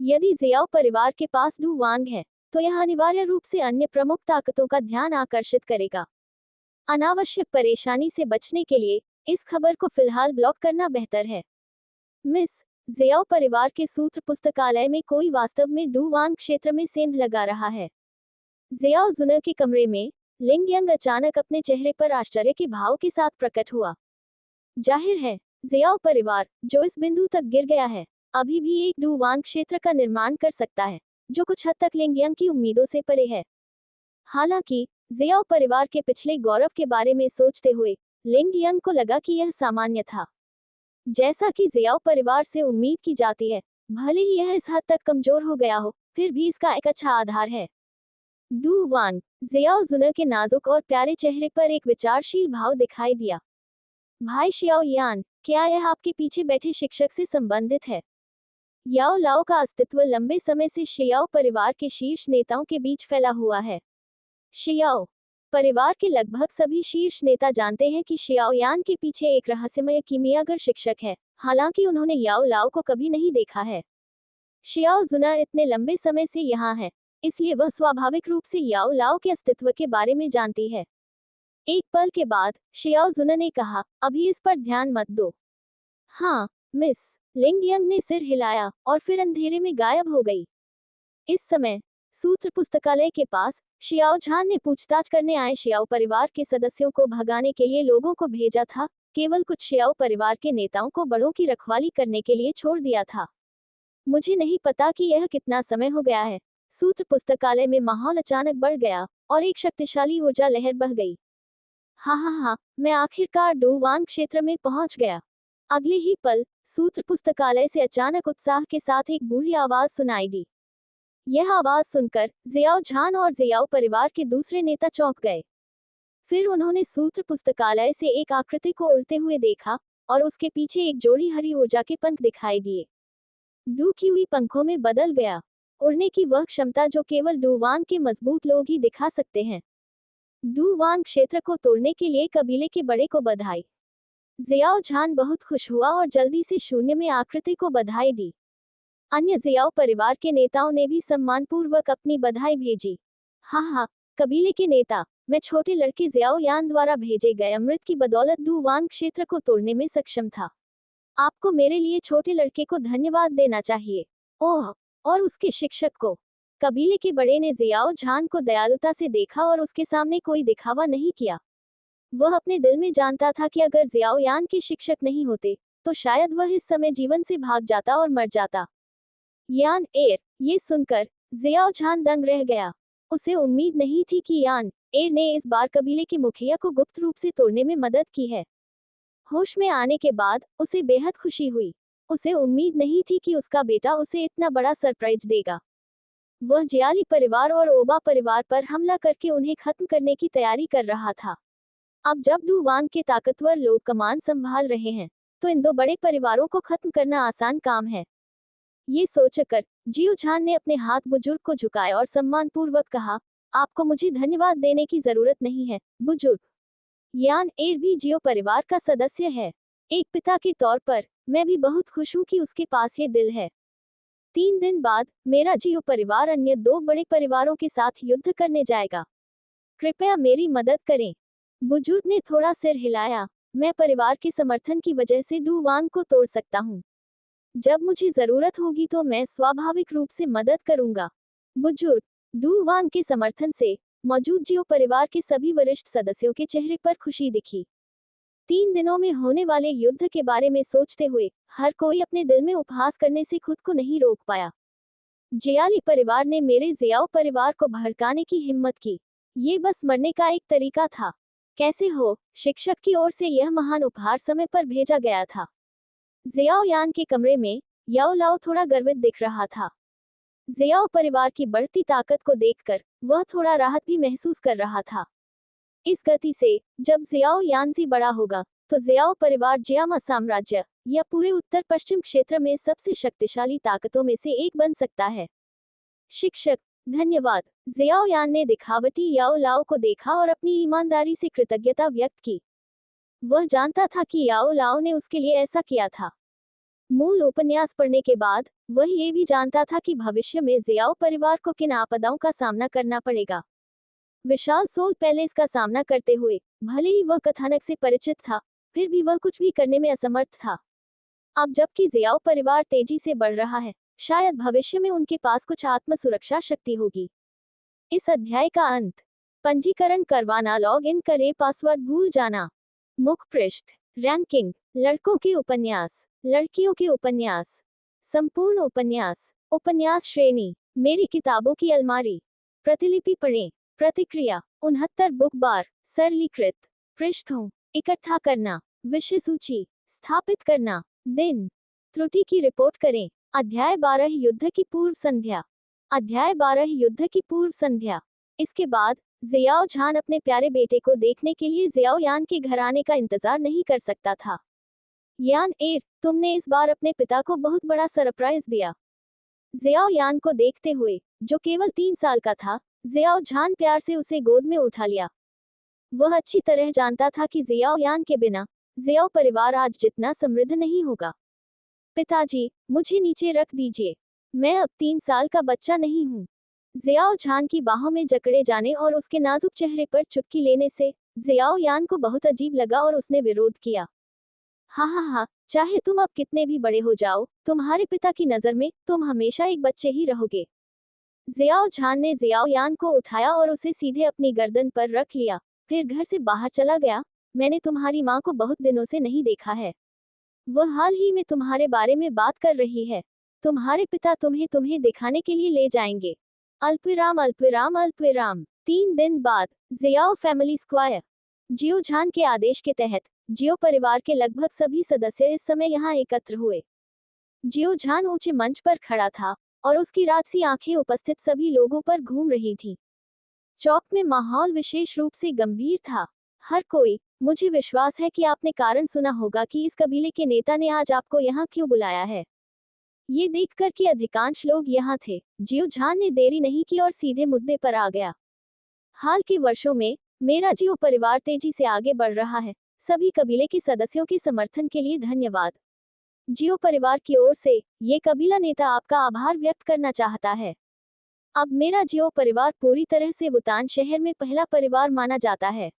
यदि जियाओ परिवार के पास डुवांग है, तो यह अनिवार्य रूप से अन्य प्रमुख ताकतों का ध्यान आकर्षित करेगा। अनावश्यक परेशानी से बचने के लिए इस खबर को फिलहाल ब्लॉक करना बेहतर है। मिस, जियाओ परिवार के सूत्र पुस्तकालय में कोई वास्तव में डुवांग क्षेत्र में सेंध लगा रहा है। जियाओ जुनर के कमरे में लिंग यंग अचानक अपने चेहरे पर आश्चर्य के भाव के साथ प्रकट हुआ। जाहिर है, जियाओ परिवार, जो इस बिंदु तक गिर गया है, अभी भी एक डुवांग क्षेत्र का निर्माण कर सकता है, जो कुछ हद तक लिंग यंग की उम्मीदों से परे है। हालांकि जियाओ परिवार के पिछले गौरव के बारे में सोचते हुए लिंग यंग को लगा कि यह सामान्य था। जैसा कि जियाओ परिवार से उम्मीद की जाती है, भले ही यह इस हद तक कमजोर हो गया हो, फिर भी इसका एक अच्छा आधार है। डुवांग, जियाओ जुनर के नाजुक और प्यारे चेहरे पर एक विचारशील भाव दिखाई दिया। भाई शियाओ यान, क्या यह आपके पीछे बैठे शिक्षक से संबंधित है? याओ लाओ का अस्तित्व लंबे समय से शियाओ परिवार के शीर्ष नेताओं के बीच फैला हुआ है। शियाओ परिवार के लगभग सभी शीर्ष नेता जानते हैं कि शियाओ यान के पीछे एक रहस्यमय कीमियागर शिक्षक है, हालांकि उन्होंने याओ लाओ को कभी नहीं देखा है। शियाओ जुनर इतने लंबे समय से यहाँ है, इसलिए वह स्वाभाविक रूप से याओ लाओ के अस्तित्व के बारे में जानती है। एक पल के बाद शियाओ जुनर ने कहा, अभी इस पर ध्यान मत दो। हाँ, मिस, लिंग यंग ने सिर हिलाया और फिर अंधेरे में गायब हो गई। इस समय सूत्र पुस्तकालय के पास शियाओ झान ने पूछताछ करने आए शियाओ परिवार के सदस्यों को भगाने के लिए लोगों को भेजा था, केवल कुछ शियाओ परिवार के नेताओं को बड़ों की रखवाली करने के लिए छोड़ दिया था। मुझे नहीं पता कि यह कितना समय हो गया है। सूत्र पुस्तकालय में माहौल अचानक बढ़ गया और एक शक्तिशाली ऊर्जा लहर बह गई। हाँ, मैं आखिरकार डुवांग क्षेत्र में पहुंच गया। अगले ही पल सूत्र पुस्तकालय से अचानक उत्साह के साथ एक बूढ़ी आवाज सुनाई दी। यह आवाज सुनकर जियाओ झान और जियाओ परिवार के दूसरे नेता चौंक गए। फिर उन्होंने सूत्र पुस्तकालय से एक आकृति को उड़ते हुए देखा और उसके पीछे एक जोड़ी हरी ऊर्जा के पंख दिखाई दिए। डू की हुई पंखों में बदल गया, उड़ने की वह क्षमता जो केवल डुवांग के मजबूत लोग ही दिखा सकते हैं। डुवांग क्षेत्र को तोड़ने के लिए कबीले के बड़े को बधाई। जियाओ झान बहुत खुश हुआ और जल्दी से शून्य में आकृति को बधाई दी। अन्य जियाओ परिवार के नेताओं ने भी सम्मानपूर्वक अपनी बधाई भेजी। हाँ हाँ, कबीले के नेता, मैं छोटे लड़के जियाओ यान द्वारा भेजे गए अमृत की बदौलत डुवान क्षेत्र को तोड़ने में सक्षम था। आपको मेरे लिए छोटे लड़के को धन्यवाद देना चाहिए। ओह, और उसके शिक्षक को। कबीले के बड़े ने जियाओ झान को दयालुता से देखा और उसके सामने कोई दिखावा नहीं किया। वह अपने दिल में जानता था कि अगर जियाओ यान के शिक्षक नहीं होते, तो शायद वह इस समय जीवन से भाग जाता और मर जाता। यान एर, ये सुनकर जियाओ झान दंग रह गया। उसे उम्मीद नहीं थी कि यान एर ने इस बार कबीले के मुखिया को गुप्त रूप से तोड़ने में मदद की है। होश में आने के बाद उसे बेहद खुशी हुई। उसे उम्मीद नहीं थी कि उसका बेटा उसे इतना बड़ा सरप्राइज देगा। वह जियाली परिवार और ओबा परिवार पर हमला करके उन्हें खत्म करने की तैयारी कर रहा था। अब जब डुवान के ताकतवर लोग कमान संभाल रहे हैं, तो इन दो बड़े परिवारों को खत्म करना आसान काम है। ये सोचकर जियो झान ने अपने हाथ बुजुर्ग को झुकाए और सम्मानपूर्वक कहा, आपको मुझे धन्यवाद देने की जरूरत नहीं है, बुजुर्ग। यान एर भी जियो परिवार का सदस्य है। एक पिता के तौर पर मैं भी बहुत खुश हूँ कि उसके पास ये दिल है। 3 दिन बाद मेरा जियो परिवार अन्य 2 बड़े परिवारों के साथ युद्ध करने जाएगा। कृपया मेरी मदद करें। बुजुर्ग ने थोड़ा सिर हिलाया। मैं परिवार के समर्थन की वजह से डुवान को तोड़ सकता हूँ। जब मुझे जरूरत होगी तो मैं स्वाभाविक रूप से मदद करूंगा। बुजुर्ग। डुवान के समर्थन से मौजूद जियो परिवार के सभी वरिष्ठ सदस्यों के चेहरे पर खुशी दिखी। 3 दिनों में होने वाले युद्ध के बारे में सोचते हुए हर कोई अपने दिल में उपहास करने से खुद को नहीं रोक पाया। जियाली परिवार ने मेरे जियाओ परिवार को भड़काने की हिम्मत की। ये बस मरने का एक तरीका था। कैसे हो, शिक्षक की ओर से यह महान उपहार समय पर भेजा गया था। जियाओ यान के कमरे में याओ लाओ थोड़ा गर्वित दिख रहा था। जियाओ परिवार की बढ़ती ताकत को देखकर वह थोड़ा राहत भी महसूस कर रहा था। इस गति से जब जियाओ यानजी बड़ा होगा, तो जियाओ परिवार जियामा साम्राज्य या पूरे उत्तर पश्चिम क्षेत्र में सबसे शक्तिशाली ताकतों में से एक बन सकता है। शिक्षक, धन्यवाद। जियाओ यान ने दिखावटी याओ लाओ को देखा और अपनी ईमानदारी से कृतज्ञता व्यक्त की। वह जानता था कि याओ लाओ ने उसके लिए ऐसा किया था। मूल उपन्यास पढ़ने के बाद वह ये भी जानता था कि भविष्य में जियाओ परिवार को किन आपदाओं का सामना करना पड़ेगा। विशाल सोल पैलेस का सामना करते हुए भले ही वह कथानक से परिचित था, फिर भी वह कुछ भी करने में असमर्थ था। अब जबकि जियाओ परिवार तेजी से बढ़ रहा है, शायद भविष्य में उनके पास कुछ आत्म सुरक्षा शक्ति होगी। इस अध्याय का अंत। पंजीकरण करवाना, लॉग इन करें, पासवर्ड भूल जाना। मुख्य पृष्ठ। रैंकिंग। लड़कों के उपन्यास, लड़कियों के उपन्यास, संपूर्ण उपन्यास, उपन्यास श्रेणी, मेरी किताबों की अलमारी। प्रतिलिपि पढ़ें। प्रतिक्रिया। 69 बुक बार। सरलीकृत। पृष्ठों। इकट्ठा करना। विषय सूची स्थापित करना। दिन। त्रुटि की रिपोर्ट करें। अध्याय 12 युद्ध की पूर्व संध्या। अध्याय 12 युद्ध की पूर्व संध्या। इसके बाद जियाओ झान अपने प्यारे बेटे को देखने के लिए जियाओ यान के घर आने का इंतजार नहीं कर सकता था। यान एर, तुमने इस बार अपने पिता को बहुत बड़ा सरप्राइज दिया। जियाओ यान को देखते हुए, जो केवल 3 साल का था, जियाओ झान प्यार से उसे गोद में उठा लिया। वह अच्छी तरह जानता था कि जियाओ यान के बिना जियाओ परिवार आज जितना समृद्ध नहीं होगा। पिताजी, मुझे नीचे रख दीजिए। मैं अब 3 साल का बच्चा नहीं हूँ। जियाओ झान की बाहों में जकड़े जाने और उसके नाजुक चेहरे पर चुटकी लेने से जियाओ यान को बहुत अजीब लगा और उसने विरोध किया। हाँ, चाहे तुम अब कितने भी बड़े हो जाओ, तुम्हारे पिता की नजर में तुम हमेशा एक बच्चे ही रहोगे। जियाओ झान ने जियाओ यान को उठाया और उसे सीधे अपनी गर्दन पर रख लिया, फिर घर से बाहर चला गया। मैंने तुम्हारी माँ को बहुत दिनों से नहीं देखा है। वह हाल ही में तुम्हारे बारे में बात कर रही है। तुम्हारे पिता तुम्हें दिखाने के लिए ले जाएंगे। अल्पविराम अल्पविराम अल्पविराम। 3 दिन बाद जियाओ फैमिली स्क्वायर। जियो झान के आदेश के तहत जियो परिवार के लगभग सभी सदस्य इस समय यहाँ एकत्र हुए। जियो झान ऊंचे मंच पर खड़ा था और उसकी राजसी आंखें उपस्थित सभी लोगों पर घूम रही थी। चौक में माहौल विशेष रूप से गंभीर था। हर कोई, मुझे विश्वास है कि आपने कारण सुना होगा कि इस कबीले के नेता ने आज आपको यहाँ क्यों बुलाया है। ये देखकर कि अधिकांश लोग यहाँ थे, जियो झान ने देरी नहीं की और सीधे मुद्दे पर आ गया। हाल के वर्षों में मेरा जियो परिवार तेजी से आगे बढ़ रहा है। सभी कबीले के सदस्यों के समर्थन के लिए धन्यवाद। जियो परिवार की ओर से ये कबीला नेता आपका आभार व्यक्त करना चाहता है। अब मेरा जियो परिवार पूरी तरह से वुतान शहर में पहला परिवार माना जाता है।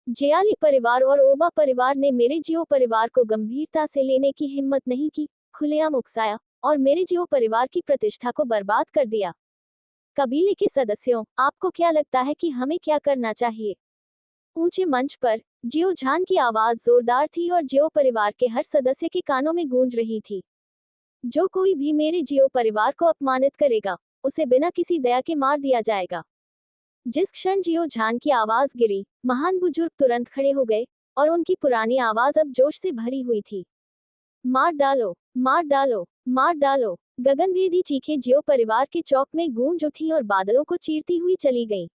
जियाली परिवार और ओबा परिवार ने मेरे जियो परिवार को गंभीरता से लेने की हिम्मत नहीं की, खुलेआम उकसाया और मेरे जियो परिवार की प्रतिष्ठा को बर्बाद कर दिया। कबीले के सदस्यों, आपको क्या लगता है कि हमें क्या करना चाहिए? ऊंचे मंच पर जियो झान की आवाज जोरदार थी और जियो परिवार के हर सदस्य के कानों में गूंज रही थी। जो कोई भी मेरे जियो परिवार को अपमानित करेगा, उसे बिना किसी दया के मार दिया जाएगा। जिस क्षण जियो झान की आवाज गिरी, महान बुजुर्ग तुरंत खड़े हो गए और उनकी पुरानी आवाज अब जोश से भरी हुई थी। मार डालो, मार डालो, मार डालो। गगनभेदी चीखें जियो परिवार के चौक में गूंज उठी और बादलों को चीरती हुई चली गईं।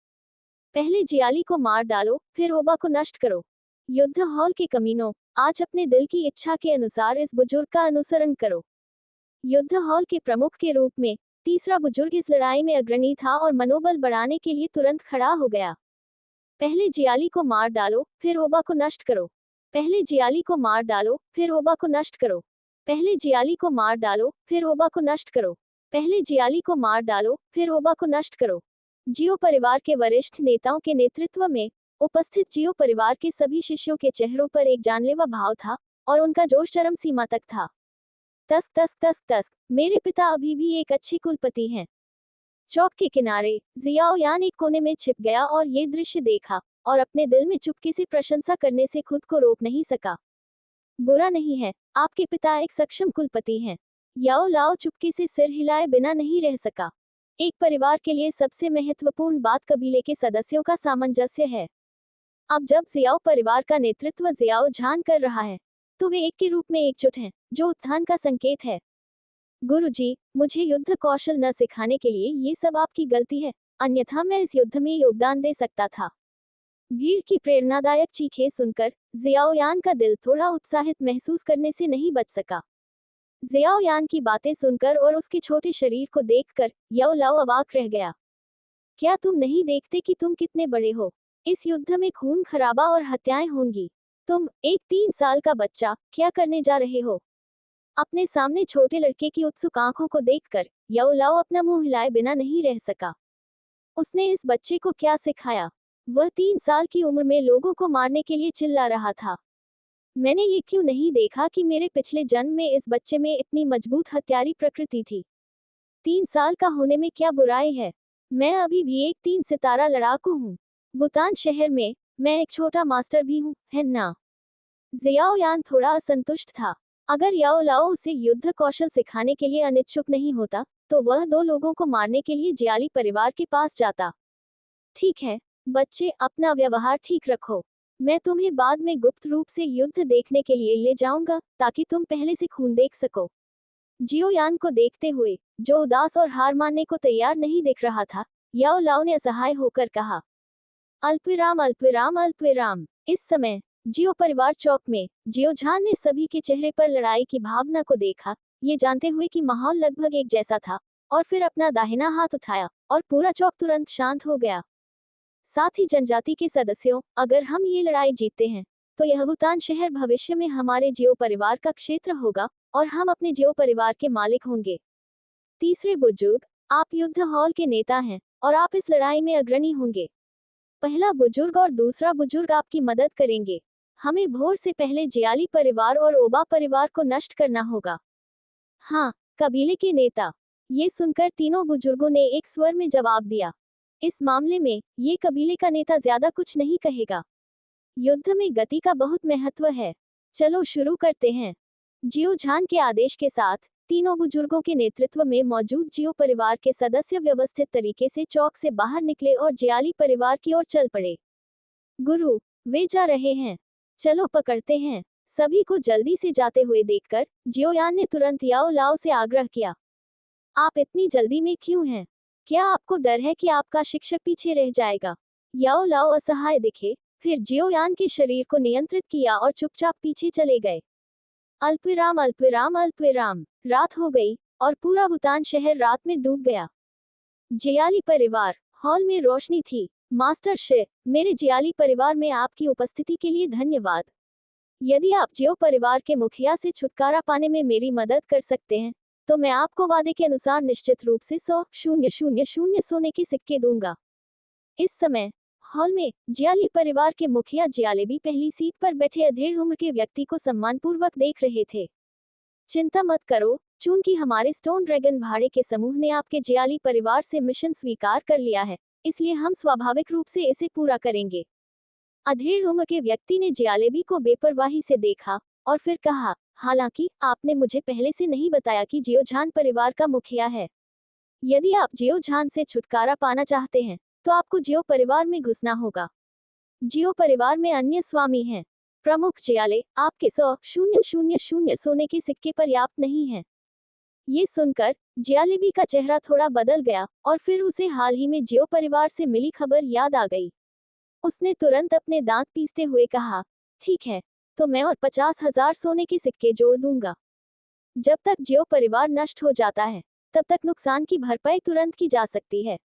पहले जियाली को मार डालो, फिर ओबा को नष्ट करो। युद्ध हॉल के कमीनों, आज अपने दिल की इच्छा के अनुसार इस बुजुर्ग का अनुसरण करो। युद्ध हॉल के प्रमुख के रूप में तीसरा बुजुर्ग इस लड़ाई में अग्रणी था और मनोबल बढ़ाने के लिए तुरंत खड़ा हो गया। पहले जियाली को मार डालो, फिर ओबा को नष्ट करो। पहले जियाली को मार डालो, फिर ओबा को नष्ट करो। पहले जियाली को मार डालो, फिर ओबा को नष्ट करो। पहले जियाली को मार डालो, फिर ओबा को नष्ट करो। जियो परिवार के वरिष्ठ नेताओं के नेतृत्व में उपस्थित जियो परिवार के सभी शिष्यों के चेहरों पर एक जानलेवा भाव था और उनका जोश चरम सीमा तक था। तस्क तस्क तस्क तस्क, मेरे पिता अभी भी एक अच्छे कुलपति हैं। चौक के किनारे जियाओ यान एक कोने में छिप गया और ये दृश्य देखा और अपने दिल में चुपके से प्रशंसा करने से खुद को रोक नहीं सका। बुरा नहीं है, आपके पिता एक सक्षम कुलपति हैं। याओ लाओ चुपके से सिर हिलाए बिना नहीं रह सका। एक परिवार के लिए सबसे महत्वपूर्ण बात कबीले के सदस्यों का सामंजस्य है। अब जब जियाओ परिवार का नेतृत्व जियाओ झान कर रहा है, तो वे एक के रूप में एकजुट हैं, जो उत्थान का संकेत है। गुरुजी, मुझे युद्ध कौशल न सिखाने के लिए ये सब आपकी गलती है, अन्यथा मैं इस युद्ध में योगदान दे सकता था। भीड़ की प्रेरणादायक चीखें सुनकर जियाओ यान का दिल थोड़ा उत्साहित महसूस करने से नहीं बच सका। जियाओ यान की बातें सुनकर और उसके छोटे शरीर को देखकर याओ लाओ अवाक रह गया। क्या तुम नहीं देखते कि तुम कितने बड़े हो? इस युद्ध में खून खराबा और हत्याएं होंगी। तुम, एक 3 साल का बच्चा, क्या करने जा रहे हो? अपने सामने छोटे लड़के की उत्सुक आंखों को देखकर याओ लाओ अपना मुंह हिलाए बिना नहीं रह सका। उसने इस बच्चे को क्या सिखाया? वह 3 साल की उम्र में लोगों को मारने के लिए चिल्ला रहा था। मैंने ये क्यों नहीं देखा कि मेरे पिछले जन्म में इस बच्चे में इतनी मजबूत हत्यारी प्रकृति थी? 3 साल का होने में क्या बुराई है? मैं अभी भी एक 3 सितारा लड़ाकू हूँ। वुतान शहर में मैं एक छोटा मास्टर भी हूँ, है ना? जियाओ यान थोड़ा असंतुष्ट था। अगर याओ लाओ उसे युद्ध कौशल सिखाने के लिए अनिच्छुक नहीं होता, तो वह 2 लोगों को मारने के लिए जियाली परिवार के पास जाता। ठीक है, बच्चे, अपना व्यवहार ठीक रखो। मैं तुम्हें बाद में गुप्त रूप से युद्ध देखने के लिए ले जाऊंगा, ताकि तुम पहले से खून देख सको। जियो यान को देखते हुए, जो उदास और हार मानने को तैयार नहीं दिख रहा था, याओ लाओ ने असहाय होकर कहा, अल्पविराम अल्पविराम अल्पविराम। इस समय जियो परिवार चौक में जियो झान ने सभी के चेहरे पर लड़ाई की भावना को देखा, ये जानते हुए कि माहौल लगभग एक जैसा था, और फिर अपना दाहिना हाथ उठाया और पूरा चौक तुरंत शांत हो गया। साथ ही जनजाति के सदस्यों, अगर हम ये लड़ाई जीतते हैं, तो यह वुतान शहर भविष्य में हमारे जियो परिवार का क्षेत्र होगा और हम अपने जियो परिवार के मालिक होंगे। तीसरे बुजुर्ग, आप युद्ध हॉल के नेता हैं और आप इस लड़ाई में अग्रणी होंगे। पहला बुजुर्ग और दूसरा बुजुर्ग आपकी मदद करेंगे। हमें भोर से पहले जियाली परिवार और ओबा परिवार को नष्ट करना होगा। हाँ, कबीले के नेता। ये सुनकर तीनों बुजुर्गों ने एक स्वर में जवाब दिया। इस मामले में ये कबीले का नेता ज्यादा कुछ नहीं कहेगा। युद्ध में गति का बहुत महत्व है। चलो शुरू करते हैं। जियो झान के आदेश के साथ तीनों बुजुर्गों के नेतृत्व में मौजूद जियो परिवार के सदस्य व्यवस्थित तरीके से चौक से बाहर निकले और जियाली परिवार की ओर चल पड़े। गुरु, वे जा रहे हैं, चलो पकड़ते हैं। सभी को जल्दी से जाते हुए देखकर जियोयान ने तुरंत याओ लाओ से आग्रह किया, आप इतनी जल्दी में क्यों हैं? क्या आपको डर है कि आपका शिक्षक पीछे रह जाएगा? याओ लाओ असहाय दिखे, फिर जियोयान के शरीर को नियंत्रित किया और चुपचाप पीछे चले गए। अल्पविराम अल्पविराम अल्पविराम। रात हो गई और पूरा वुतान शहर रात में डूब गया। जियाली परिवार हॉल में रोशनी थी। मास्टर शे, मेरे जियाली परिवार में आपकी उपस्थिति के लिए धन्यवाद। यदि आप जियो परिवार के मुखिया से छुटकारा पाने में मेरी मदद कर सकते हैं, तो मैं आपको वादे के अनुसार निश्चित रूप से 100,000 सोने के सिक्के दूंगा। इस समय हॉल में जियाली परिवार के मुखिया जियालेबी पहली सीट पर बैठे अधेड़ उम्र के व्यक्ति को सम्मानपूर्वक देख रहे थे। चिंता मत करो, चूंकि हमारे स्टोन ड्रैगन भाड़े के समूह ने आपके जियाली परिवार से मिशन स्वीकार कर लिया है, इसलिए हम स्वाभाविक रूप से इसे पूरा करेंगे। अधेड़ उम्र के व्यक्ति ने जियालेबी को बेपरवाही से देखा और फिर कहा, हालांकि आपने मुझे पहले से नहीं बताया कि जियो झान परिवार का मुखिया है। यदि आप जियो झान से छुटकारा पाना चाहते हैं, तो आपको जियो परिवार में घुसना होगा। जियो परिवार में अन्य स्वामी हैं। प्रमुख जियाले, आपके 100,000 सोने के सिक्के पर्याप्त नहीं हैं। ये सुनकर जियालेबी का चेहरा थोड़ा बदल गया और फिर उसे हाल ही में जियो परिवार से मिली खबर याद आ गई। उसने तुरंत अपने दांत पीसते हुए कहा, ठीक है, तो मैं और 50,000 सोने के सिक्के जोड़ दूंगा। जब तक जियो परिवार नष्ट हो जाता है, तब तक नुकसान की भरपाई तुरंत की जा सकती है।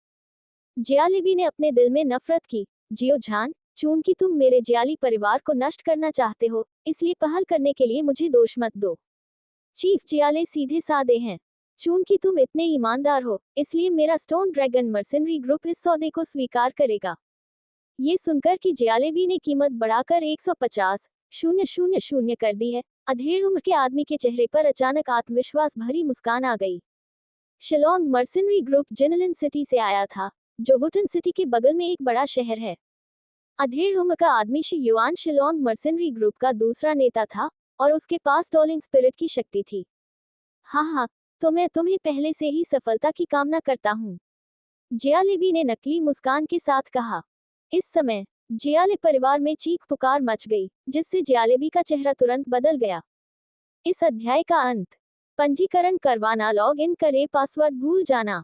जियालेबी ने अपने दिल में नफरत की, जियो झान, चूंकि तुम मेरे जियाली परिवार को नष्ट करना चाहते हो, इसलिए पहल करने के लिए मुझे दोष मत दो। चीफ जियाले सीधे साधे हैं। चूंकि तुम इतने ईमानदार हो, इसलिए मेरा स्टोन ड्रैगन मर्सिनरी ग्रुप इस सौदे को स्वीकार करेगा। ये सुनकर कि जियालेबी ने कीमत बढ़ाकर 150,000 कर दी है, अधेड़ उम्र के आदमी के चेहरे पर अचानक आत्मविश्वास भरी मुस्कान आ गई। शिलोंग मर्सिनरी ग्रुप जिनलिन सिटी से आया था, जो वुटन सिटी के बगल में एक बड़ा शहर है। अधेड़ उम्र का आदमी she yuan Shillong mercenary group का दूसरा नेता था और उसके पास डॉलिंग स्पिरिट की शक्ति थी। हाँ, तो मैं तुम्हें पहले से ही सफलता की कामना करता हूँ, जियालेबी ने नकली मुस्कान के साथ कहा। इस समय जियाले परिवार में चीख पुकार मच गई, जिससे जियालेबी का चेहरा तुरंत बदल गया। इस अध्याय का अंत। पंजीकरण करवाना, लॉग इन करें, पासवर्ड भूल जाना।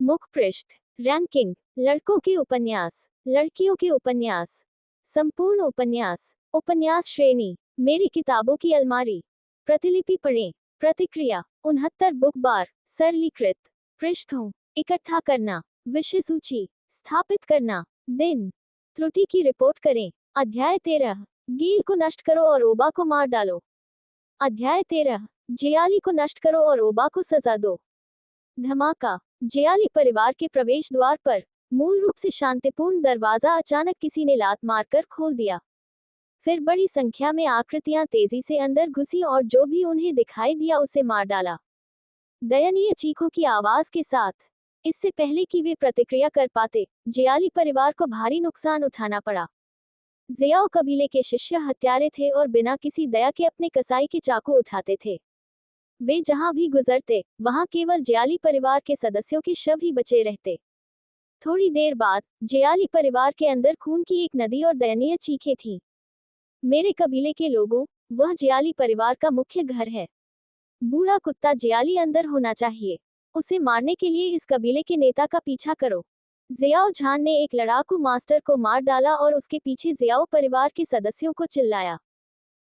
मुख पृष्ठ। रैंकिंग। लड़कों के उपन्यास, लड़कियों के उपन्यास, संपूर्ण उपन्यास, उपन्यास श्रेणी, मेरी किताबों की अलमारी, प्रतिलिपि पढ़ें। प्रतिक्रिया 69 बुक बार, सरलीकृत पृष्ठों, इकट्ठा करना, विषय सूची स्थापित करना, दिन, त्रुटि की रिपोर्ट करें। अध्याय 13, गील को नष्ट करो और ओबा को मार डालो। अध्याय 13, जियाली को नष्ट करो और ओबा को सजा दो। धमाका। जियाली परिवार के प्रवेश द्वार पर मूल रूप से शांतिपूर्ण दरवाजा अचानक किसी ने लात मारकर खोल दिया। फिर बड़ी संख्या में आकृतियां तेजी से अंदर घुसी और जो भी उन्हें दिखाई दिया उसे मार डाला, दयनीय चीखों की आवाज के साथ। इससे पहले कि वे प्रतिक्रिया कर पाते, जियाली परिवार को भारी नुकसान उठाना पड़ा। जियाओ कबीले के शिष्य हत्यारे थे और बिना किसी दया के अपने कसाई के चाकू उठाते थे। वे जहां भी गुजरते, वहां केवल जियाली परिवार के सदस्यों के शव ही बचे रहते। थोड़ी देर बाद जियाली परिवार के अंदर खून की एक नदी और दयनीय चीखें थीं। मेरे कबीले के लोगों, वह जियाली परिवार का मुख्य घर है। बूढ़ा कुत्ता जियाली अंदर होना चाहिए। उसे मारने के लिए इस कबीले के नेता का पीछा करो। जियाओ झान ने एक लड़ाकू मास्टर को मार डाला और उसके पीछे जियाओ परिवार के सदस्यों को चिल्लाया,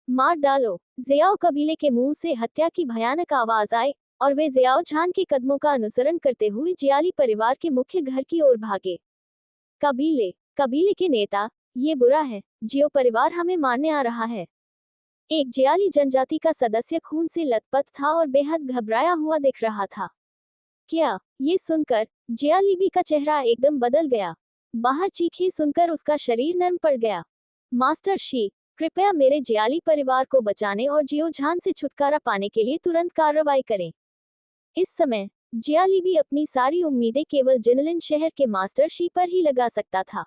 मार डालो। जियाओ कबीले के मुंह से हत्या की भयानक आवाज आई और वे जियाओ झान के कदमों का अनुसरण करते हुए जियाली परिवार के मुख्य घर की ओर भागे। कबीले के नेता, ये बुरा है, जियो परिवार हमें मारने आ रहा है। एक जियाली जनजाति का सदस्य खून से लथपथ था और बेहद घबराया हुआ दिख रहा था। क्या? ये सुनकर जियालीबी का चेहरा एकदम बदल गया। बाहर चीखें सुनकर उसका शरीर नर्म पड़ गया। मास्टर शी, कृपया मेरे जियाली परिवार को बचाने और जियो झान से छुटकारा पाने के लिए तुरंत कार्रवाई करें। इस समय जियालीबी अपनी सारी उम्मीदें केवल जिनलिन शहर के मास्टर शी पर ही लगा सकता था।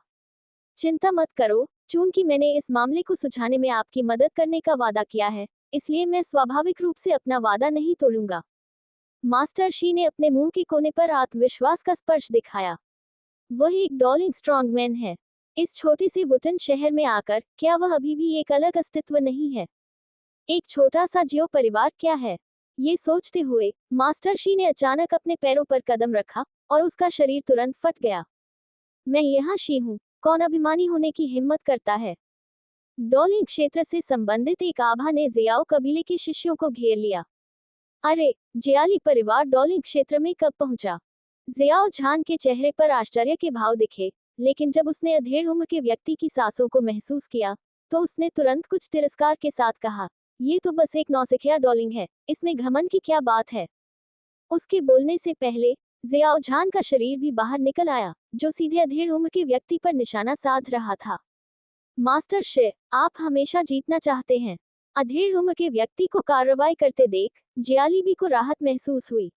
चिंता मत करो, चूंकि मैंने इस मामले को सुलझाने में आपकी मदद करने का वादा किया है, इसलिए मैं स्वाभाविक रूप से अपना वादा नहीं तोड़ूंगा। मास्टर शी ने अपने मुंह के कोने पर आत्मविश्वास का स्पर्श दिखाया। वह एक डॉलिंग स्ट्रॉन्गमैन है। इस छोटे से वुटन शहर में आकर क्या वह अभी भी एक अलग अस्तित्व नहीं है? एक छोटा सा जियो परिवार क्या है? ये सोचते हुए मास्टर शी ने अचानक अपने पैरों पर कदम रखा और उसका शरीर तुरंत फट गया। मैं यहाँ शी हूँ, कौन अभिमानी होने की हिम्मत करता है? डॉलिंग क्षेत्र से संबंधित एक आभा ने जियाओ कबीले के शिष्यों को घेर लिया। अरे, जियाली परिवार डॉलिंग क्षेत्र में कब पहुंचा? जियाओ झान के चेहरे पर आश्चर्य के भाव दिखे, लेकिन जब उसने अधेड़ उम्र के व्यक्ति की सांसों को महसूस किया, तो उसने तुरंत कुछ तिरस्कार के साथ कहा, ये तो बस एक नौसिखिया डॉलिंग है, इसमें घमंड की क्या बात है। उसके बोलने से पहले जियाओ झान का शरीर भी बाहर निकल आया, जो सीधे अधेड़ उम्र के व्यक्ति पर निशाना साध रहा था। मास्टर शे, आप हमेशा जीतना चाहते हैं। अधेड़ उम्र के व्यक्ति को कार्रवाई करते देख जियालीबी को राहत महसूस हुई,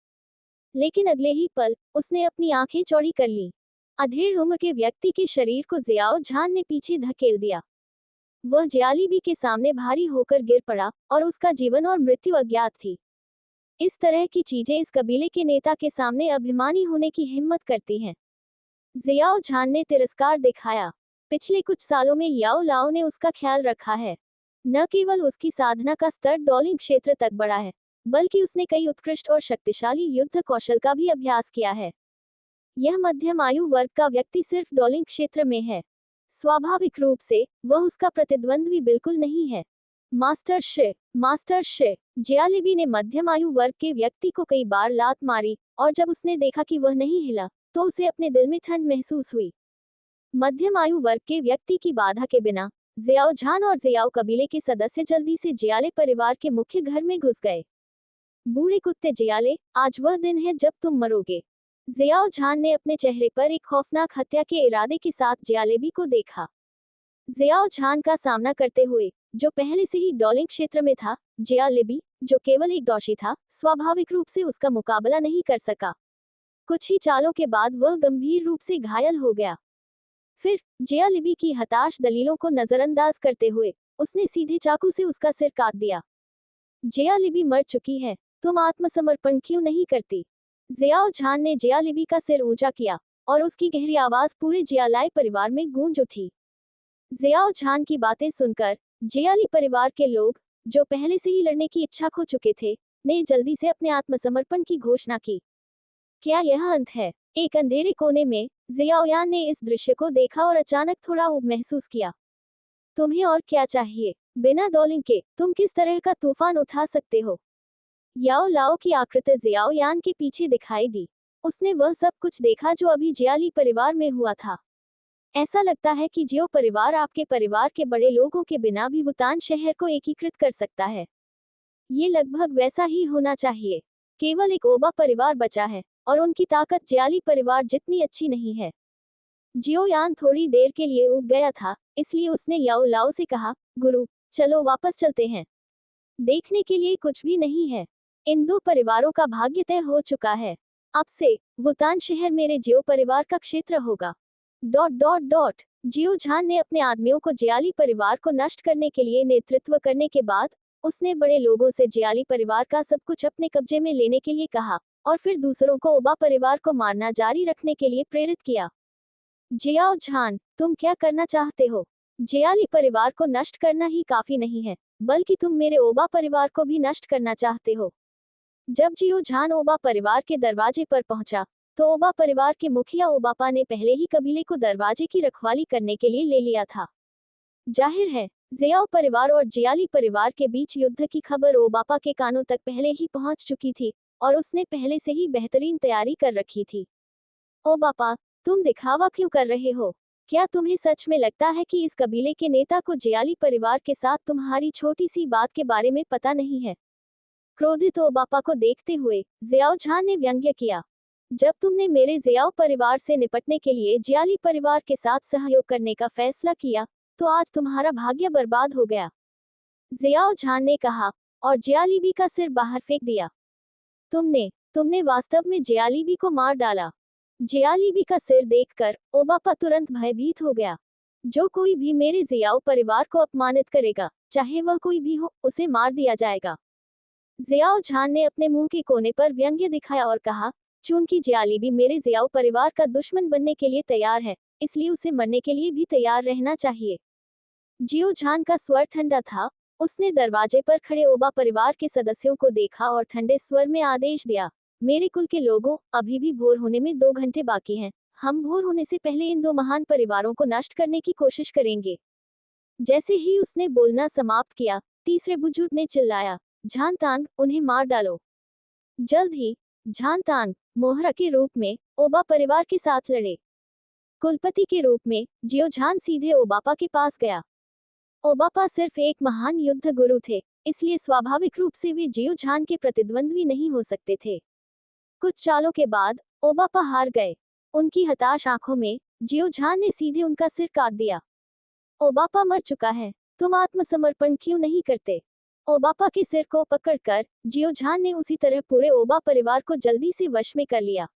लेकिन अगले ही पल उसने अपनी आंखें चौड़ी कर लीं। अधेड़ उम्र के व्यक्ति के शरीर को जियाओ झान ने पीछे धकेल दिया। वह जियालीबी के सामने भारी होकर गिर पड़ा और उसका जीवन और मृत्यु अज्ञात थी। इस तरह की चीजें इस कबीले के नेता के सामने अभिमानी होने की हिम्मत करती हैं। जियाओ झान ने तिरस्कार दिखाया। पिछले कुछ सालों में याओ लाओ ने उसका ख्याल रखा है। न केवल उसकी साधना का स्तर डॉलिंग क्षेत्र तक बढ़ा है, बल्कि उसने कई उत्कृष्ट और शक्तिशाली युद्ध कौशल का भी अभ्यास किया है। यह मध्यम आयु वर्ग का व्यक्ति सिर्फ डॉलिंग क्षेत्र में है। स्वाभाविक रूप से वह उसका प्रतिद्वंद्वी बिल्कुल नहीं है। मास्टर शे, जियालीबी ने मध्यम आयु वर्ग के व्यक्ति को कई बार लात मारी, और जब उसने देखा कि वह नहीं हिला, तो उसे अपने दिल में ठंड महसूस हुई। मध्यम आयु वर्ग के व्यक्ति की बाधा के बिना जियाओ झान और जियाओ कबीले के सदस्य जल्दी से जियाले परिवार के मुख्य घर में घुस गए। बूढ़े कुत्ते जियाले, आज वह दिन है जब तुम मरोगे। जियाओ झान ने अपने चेहरे पर एक खौफनाक हत्या के इरादे के साथ जियालेबी को देखा। जियाओ झान का सामना करते हुए, जो पहले से ही डॉलिंग क्षेत्र में था, जियालेबी, जो केवल एक डॉशी था, स्वाभाविक रूप से उसका मुकाबला नहीं कर सका। कुछ ही चालों के बाद वह गंभीर रूप से घायल हो गया। फिर जियालेबी की हताश दलीलों को नजरअंदाज करते हुए उसने सीधे चाकू से उसका सिर काट दिया। जियालेबी मर चुकी है, तुम आत्मसमर्पण क्यों नहीं करती? जियाओ झान ने जियालेबी का सिर ऊंचा किया, और उसकी गहरी आवाज पूरे जियालाई परिवार में गूंज उठी। जियाओ झान की बातें सुनकर जियाली परिवार के लोग, जो पहले से ही लड़ने की इच्छा खो चुके थे, ने जल्दी से अपने आत्मसमर्पण की घोषणा की। क्या यह अंत है? एक अंधेरे कोने में जियाओयान ने इस दृश्य को देखा और अचानक थोड़ा ऊब महसूस किया। तुम्हें और क्या चाहिए? बिना डॉलिंग के तुम किस तरह का तूफान उठा सकते हो? याओ लाओ की आकृति जियाओयान के पीछे दिखाई दी। उसने वह सब कुछ देखा जो अभी जियाली परिवार में हुआ था। ऐसा लगता है कि जियो परिवार आपके परिवार के बड़े लोगों के बिना भी वुतान शहर को एकीकृत कर सकता है। ये लगभग वैसा ही होना चाहिए। केवल एक ओबा परिवार बचा है, और उनकी ताकत जियाली परिवार जितनी अच्छी नहीं है। जियोयान थोड़ी देर के लिए उब गया था, इसलिए उसने याओ लाओ से कहा, गुरु, चलो वापस चलते हैं। देखने के लिए कुछ भी नहीं है। इन दो परिवारों का भाग्य तय हो चुका है। अब से वुतान शहर मेरे जियो परिवार का क्षेत्र होगा। ... जियो झान ने अपने आदमियों को जियाली परिवार को नष्ट करने के लिए नेतृत्व करने के बाद उसने बड़े लोगों से जियाली परिवार का सब कुछ अपने कब्जे में लेने के लिए कहा, और फिर दूसरों को ओबा परिवार को मारना जारी रखने के लिए प्रेरित किया। जियाओ झान, तुम क्या करना चाहते हो? जियाली परिवार को नष्ट करना ही काफी नहीं है, बल्कि तुम मेरे ओबा परिवार को भी नष्ट करना चाहते हो। जब जियो झान ओबा परिवार के दरवाजे पर पहुंचा, तो ओबा परिवार के मुखिया ओबापा ने पहले ही कबीले को दरवाजे की रखवाली करने के लिए ले लिया था। जाहिर है, जियाओ परिवार और जियाली परिवार के बीच युद्ध की खबर ओबापा के कानों तक पहले ही पहुंच चुकी थी, और उसने पहले से ही बेहतरीन तैयारी कर रखी थी। ओबापा, तुम दिखावा क्यों कर रहे हो? क्या तुम्हें सच में लगता है कि इस कबीले के नेता को जियाली परिवार के साथ तुम्हारी छोटी सी बात के बारे में पता नहीं है? क्रोधित ओबापा को देखते हुए जियाओ झान ने व्यंग्य किया। जब तुमने मेरे जियाओ परिवार से निपटने के लिए जियाली परिवार के साथ सहयोग करने का फैसला किया, तो आज तुम्हारा भाग्य बर्बाद हो गया। जियाओ झान ने कहा, और जियालीबी का सिर बाहर फेंक दिया। तुमने वास्तव में जियालीबी को मार डाला। जियालीबी का सिर देखकर ओबापा तुरंत भयभीत हो गया। जो कोई भी मेरे जियाओ परिवार को अपमानित करेगा, चाहे वह कोई भी हो, उसे मार दिया जाएगा। जियाओ झान ने अपने मुंह के कोने पर व्यंग्य दिखाया और कहा, चूंकि जियालीबी मेरे जियाओ परिवार का दुश्मन बनने के लिए तैयार है, इसलिए उसे मरने के लिए भी तैयार रहना चाहिए। जियो झान का स्वर ठंडा था। उसने दरवाजे पर खड़े ओबा परिवार के सदस्यों को देखा और ठंडे स्वर में आदेश दिया, मेरे कुल के लोगों, अभी भी भोर होने में 2 घंटे बाकी हैं। हम भोर होने से पहले इन 2 महान परिवारों को नष्ट करने की कोशिश करेंगे। जैसे ही उसने बोलना समाप्त किया, तीसरे बुजुर्ग ने चिल्लाया, झानतांग, उन्हें मार डालो। जल्द ही झानतांग मोहरा के रूप में ओबा परिवार के साथ लड़े। कुलपति के रूप में जियो झान सीधे ओबापा के पास गया। ओबापा सिर्फ एक महान युद्ध गुरु थे, इसलिए स्वाभाविक रूप से वे जियो झान के प्रतिद्वंद्वी नहीं हो सकते थे। कुछ चालों के बाद ओबापा हार गए। उनकी हताश आंखों में जियो झान ने सीधे उनका सिर काट दिया। ओबापा मर चुका है, तुम आत्मसमर्पण क्यों नहीं करते? ओबापा के सिर को पकड़कर जियो झान ने उसी तरह पूरे ओबा परिवार को जल्दी से वश में कर लिया।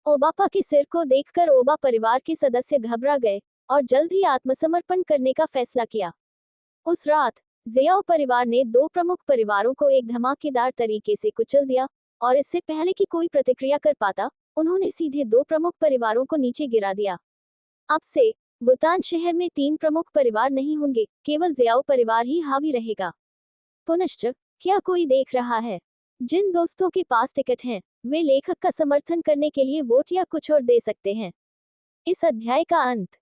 ओबापा के सिर को देखकर ओबा परिवार के सदस्य घबरा गए और जल्द ही आत्मसमर्पण करने का फैसला किया। उस रात जियाओ परिवार ने दो प्रमुख परिवारों को एक धमाकेदार तरीके से कुचल दिया और इससे पहले कि कोई प्रतिक्रिया कर पाता, उन्होंने सीधे दो प्रमुख परिवारों को नीचे गिरा दिया। अब से वुतान शहर में 3 प्रमुख परिवार नहीं होंगे, केवल जियाओ परिवार ही हावी रहेगा। पुनश्च क्या कोई देख रहा है? जिन दोस्तों के पास टिकट हैं, वे लेखक का समर्थन करने के लिए वोट या कुछ और दे सकते हैं। इस अध्याय का अंत।